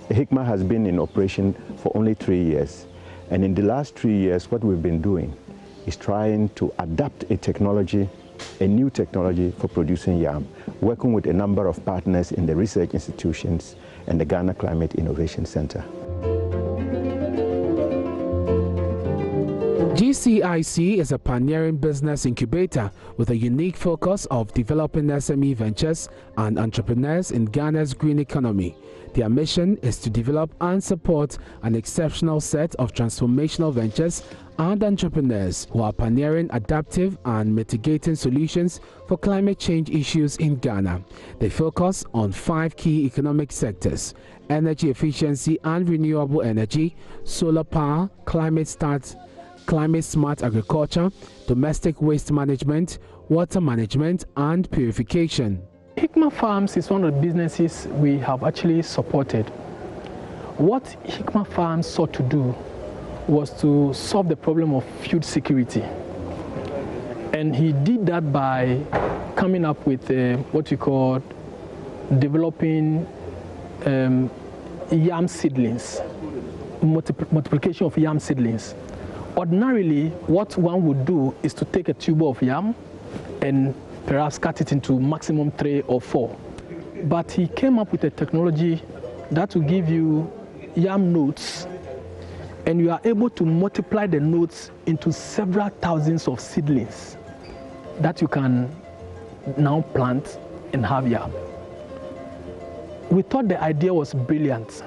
Hikmah has been in operation for only 3 years. And in the last 3 years, what we've been doing is trying to adapt a new technology for producing yam, working with a number of partners in the research institutions and the Ghana Climate Innovation Center. GCIC is a pioneering business incubator with a unique focus of developing SME ventures and entrepreneurs in Ghana's green economy. Their mission is to develop and support an exceptional set of transformational ventures and entrepreneurs who are pioneering adaptive and mitigating solutions for climate change issues in Ghana. They focus on 5 key economic sectors: energy efficiency and renewable energy, solar power, climate-smart agriculture, domestic waste management, water management, and purification. Hikmah Farms is one of the businesses we have actually supported. What Hikmah Farms sought to do was to solve the problem of food security. And he did that by coming up with what we call developing yam seedlings, multiplication of yam seedlings. Ordinarily, what one would do is to take a tuber of yam and perhaps cut it into maximum 3 or 4. But he came up with a technology that will give you yam nodes, and you are able to multiply the nodes into several thousands of seedlings that you can now plant and have yam. We thought the idea was brilliant.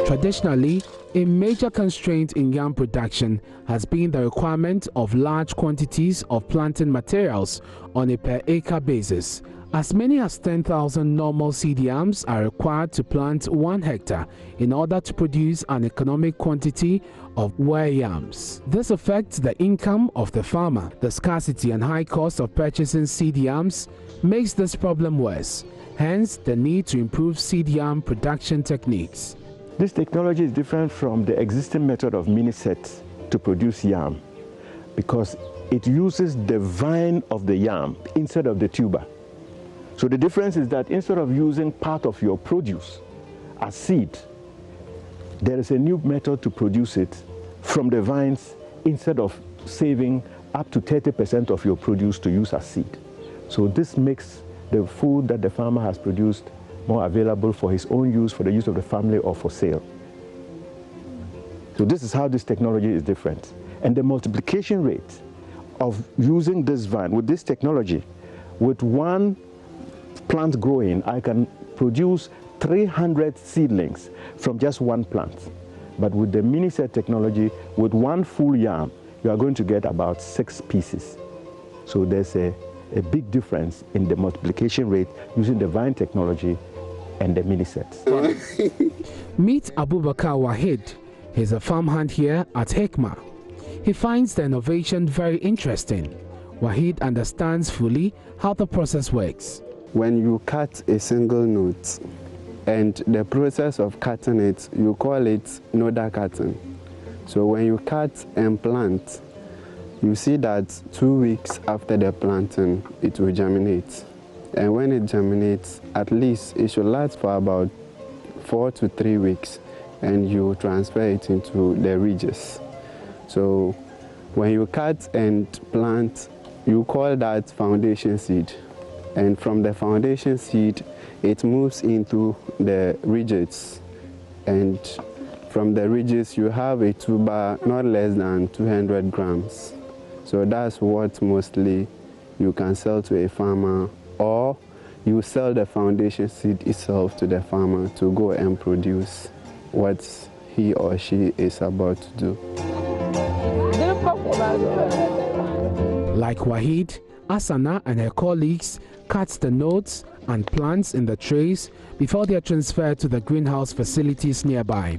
Traditionally, a major constraint in yam production has been the requirement of large quantities of planting materials on a per-acre basis. As many as 10,000 normal seed yams are required to plant 1 hectare in order to produce an economic quantity of ware yams. This affects the income of the farmer. The scarcity and high cost of purchasing seed yams makes this problem worse, hence the need to improve seed yam production techniques. This technology is different from the existing method of mini sets to produce yam because it uses the vine of the yam instead of the tuber. So the difference is that instead of using part of your produce as seed, there is a new method to produce it from the vines instead of saving up to 30% of your produce to use as seed. So this makes the food that the farmer has produced more available for his own use, for the use of the family, or for sale. So this is how this technology is different. And the multiplication rate of using this vine with this technology, with 1 plant growing, I can produce 300 seedlings from just 1 plant. But with the mini set technology, with 1 full yam, you are going to get about 6 pieces. So there's a big difference in the multiplication rate using the vine technology and the mini sets. Meet Abubakar Wahid. He's a farmhand here at Hikmah. He finds the innovation very interesting. Wahid understands fully how the process works. When you cut a single node and the process of cutting it, you call it nodal cutting. So when you cut and plant, you see that 2 weeks after the planting, it will germinate. And when it germinates, at least it should last for about 4 to 3 weeks, and you transfer it into the ridges. So when you cut and plant, you call that foundation seed. And from the foundation seed, it moves into the ridges. And from the ridges, you have a tuber not less than 200 grams. So that's what mostly you can sell to a farmer, or you sell the foundation seed itself to the farmer to go and produce what he or she is about to do. Like Wahid, Asana and her colleagues cut the nodes and plants in the trays before they are transferred to the greenhouse facilities nearby.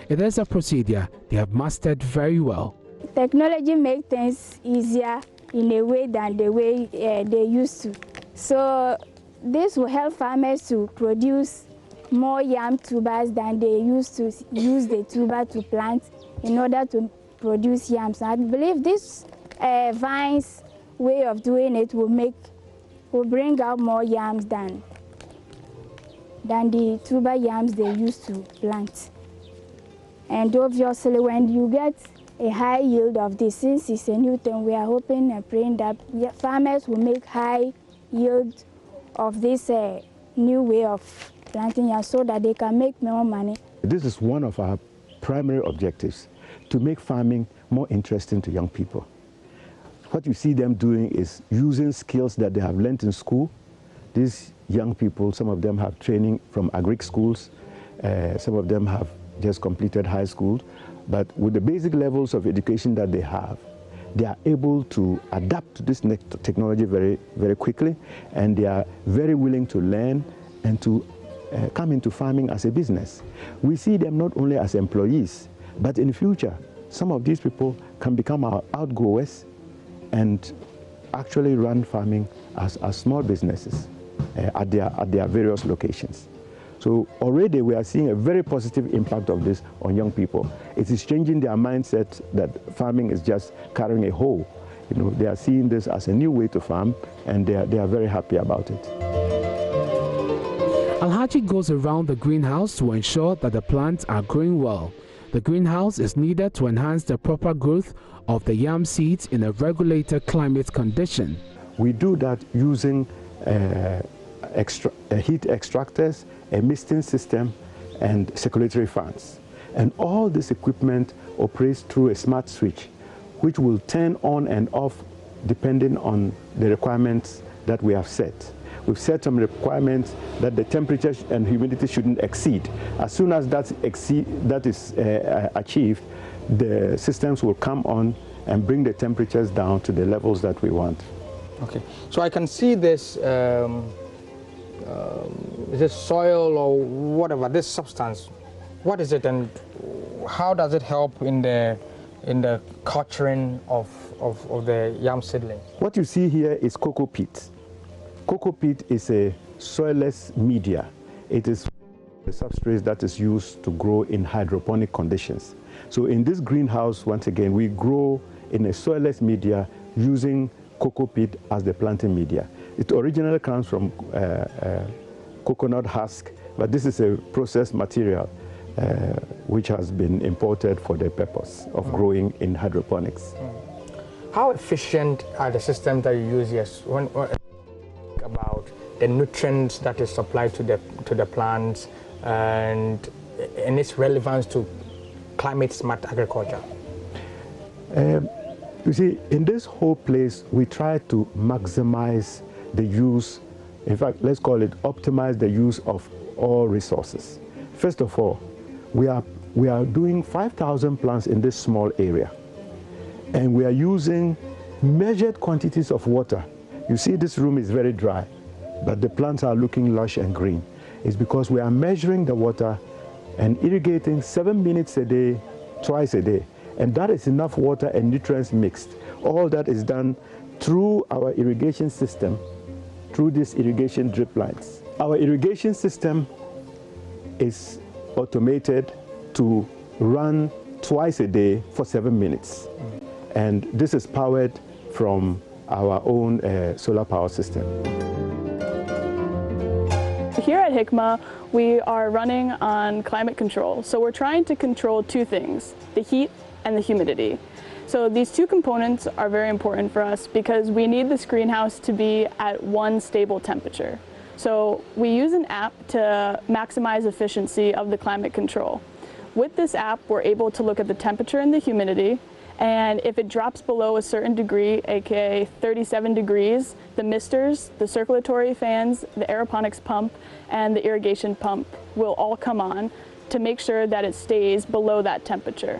It is a procedure they have mastered very well. Technology makes things easier in a way than the way they used to. So this will help farmers to produce more yam tubers than they used to use the tuber to plant in order to produce yams. I believe this vines way of doing it will bring out more yams than the tuber yams they used to plant. And obviously when you get a high yield of this, since it's a new thing, we are hoping and praying that farmers will make high yield of this new way of planting yams so that they can make more money. This is one of our primary objectives, to make farming more interesting to young people. What you see them doing is using skills that they have learned in school. These young people, some of them have training from agri schools, some of them have just completed high school, but with the basic levels of education that they are able to adapt to this technology very, very quickly, and they are very willing to learn and to come into farming as a business. We see them not only as employees, but in the future, some of these people can become our outgrowers and actually run farming as small businesses at their various locations. So already we are seeing a very positive impact of this on young people. It is changing their mindset that farming is just carrying a hoe. You know, they are seeing this as a new way to farm, and they are very happy about it. Alhaji goes around the greenhouse to ensure that the plants are growing well. The greenhouse is needed to enhance the proper growth of the yam seeds in a regulated climate condition. We do that using heat extractors, a misting system, and circulatory fans. And all this equipment operates through a smart switch, which will turn on and off depending on the requirements that we have set. We've set some requirements that the temperature and humidity shouldn't exceed. As soon as that is achieved, the systems will come on and bring the temperatures down to the levels that we want. Okay, so I can see this, this soil or whatever, this substance. What is it and how does it help in the culturing of the yam seedling? What you see here is cocoa peat. Cocoa peat is a soilless media. It is the substrate that is used to grow in hydroponic conditions. So in this greenhouse, once again, we grow in a soilless media using cocoa peat as the planting media. It originally comes from coconut husk, but this is a processed material which has been imported for the purpose of growing in hydroponics. How efficient are the systems that you use here? When about the nutrients that is supplied to the plants and its relevance to climate smart agriculture? You see, in this whole place, we try to maximize the use, in fact, let's call it optimize the use of all resources. First of all, we are doing 5,000 plants in this small area, and we are using measured quantities of water. You see, this room is very dry, but the plants are looking lush and green. It's because we are measuring the water and irrigating 7 minutes a day, twice a day. And that is enough water and nutrients mixed. All that is done through our irrigation system, through these irrigation drip lines. Our irrigation system is automated to run twice a day for 7 minutes. And this is powered from our own solar power system. Here at Hikmah, we are running on climate control. So we're trying to control two things, the heat and the humidity. So these two components are very important for us because we need this greenhouse to be at one stable temperature. So we use an app to maximize efficiency of the climate control. With this app, we're able to look at the temperature and the humidity, and if it drops below a certain degree, aka 37 degrees, the misters, the circulatory fans, the aeroponics pump, and the irrigation pump will all come on to make sure that it stays below that temperature.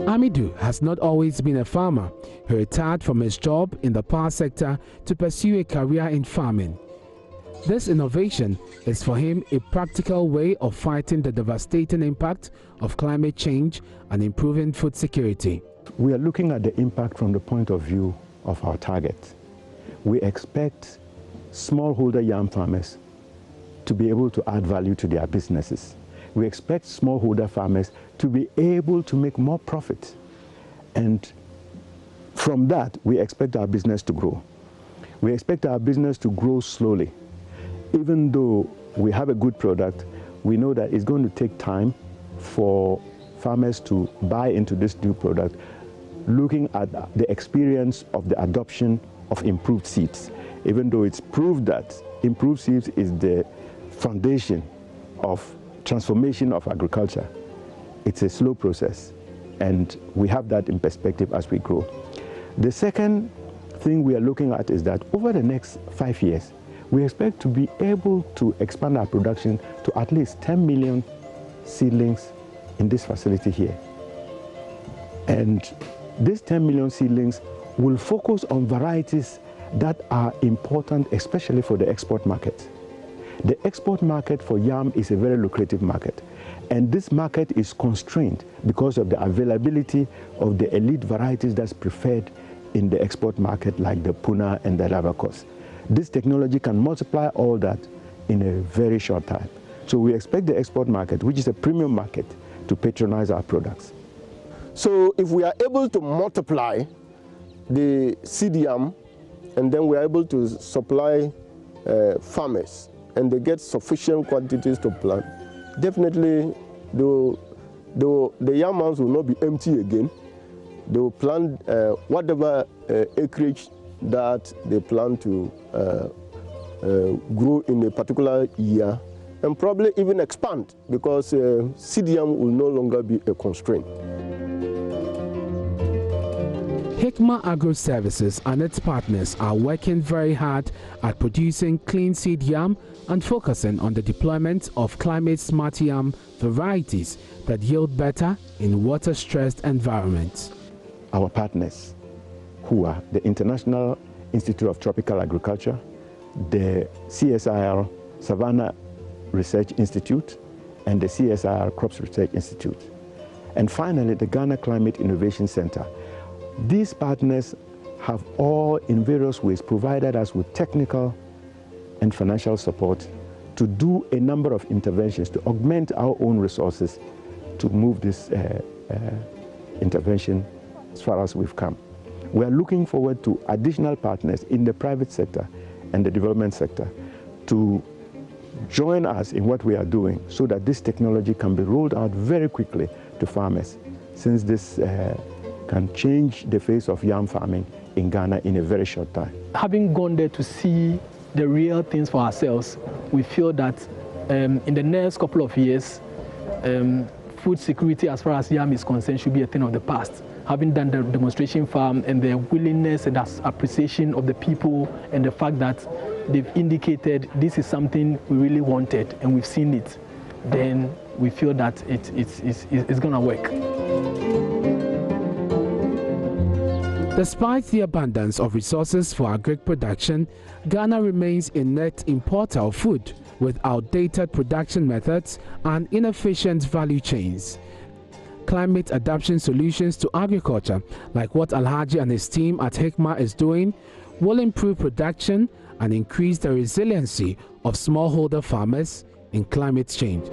Amidou has not always been a farmer. He retired from his job in the power sector to pursue a career in farming. This innovation is for him a practical way of fighting the devastating impact of climate change and improving food security. We are looking at the impact from the point of view of our target. We expect smallholder yam farmers to be able to add value to their businesses. We expect smallholder farmers to be able to make more profit. And from that, we expect our business to grow. We expect our business to grow slowly. Even though we have a good product, we know that it's going to take time for farmers to buy into this new product, looking at the experience of the adoption of improved seeds. Even though it's proved that improved seeds is the foundation of transformation of agriculture, it's a slow process, and we have that in perspective as we grow. The second thing we are looking at is that over the next 5 years, we expect to be able to expand our production to at least 10 million seedlings in this facility here. And these 10 million seedlings will focus on varieties that are important, especially for the export market. The export market for yam is a very lucrative market. And this market is constrained because of the availability of the elite varieties that's preferred in the export market, like the Pune and the Rava. This technology can multiply all that in a very short time. So we expect the export market, which is a premium market, to patronize our products. So if we are able to multiply the seed yam, and then we are able to supply farmers, and they get sufficient quantities to plant, definitely the yam mounds will not be empty again. They will plant whatever acreage that they plan to grow in a particular year, and probably even expand, because seed yam will no longer be a constraint. Hikmah Agri-Services and its partners are working very hard at producing clean seed yam and focusing on the deployment of climate-smart yam varieties that yield better in water-stressed environments. Our partners, who are the International Institute of Tropical Agriculture, the CSIR Savannah Research Institute, and the CSIR Crops Research Institute, and finally the Ghana Climate Innovation Center. These partners have all in various ways provided us with technical and financial support to do a number of interventions to augment our own resources to move this intervention as far as we've come. We are looking forward to additional partners in the private sector and the development sector to join us in what we are doing so that this technology can be rolled out very quickly to farmers, since this can change the face of yam farming in Ghana in a very short time. Having gone there to see the real things for ourselves, we feel that in the next couple of years, food security as far as yam is concerned should be a thing of the past. Having done the demonstration farm and the willingness and appreciation of the people and the fact that they've indicated this is something we really wanted and we've seen it, then we feel that it's going to work. Despite the abundance of resources for agric production, Ghana remains a net importer of food with outdated production methods and inefficient value chains. Climate adaptation solutions to agriculture, like what Hajj and his team at Hikmah is doing, will improve production and increase the resiliency of smallholder farmers in climate change.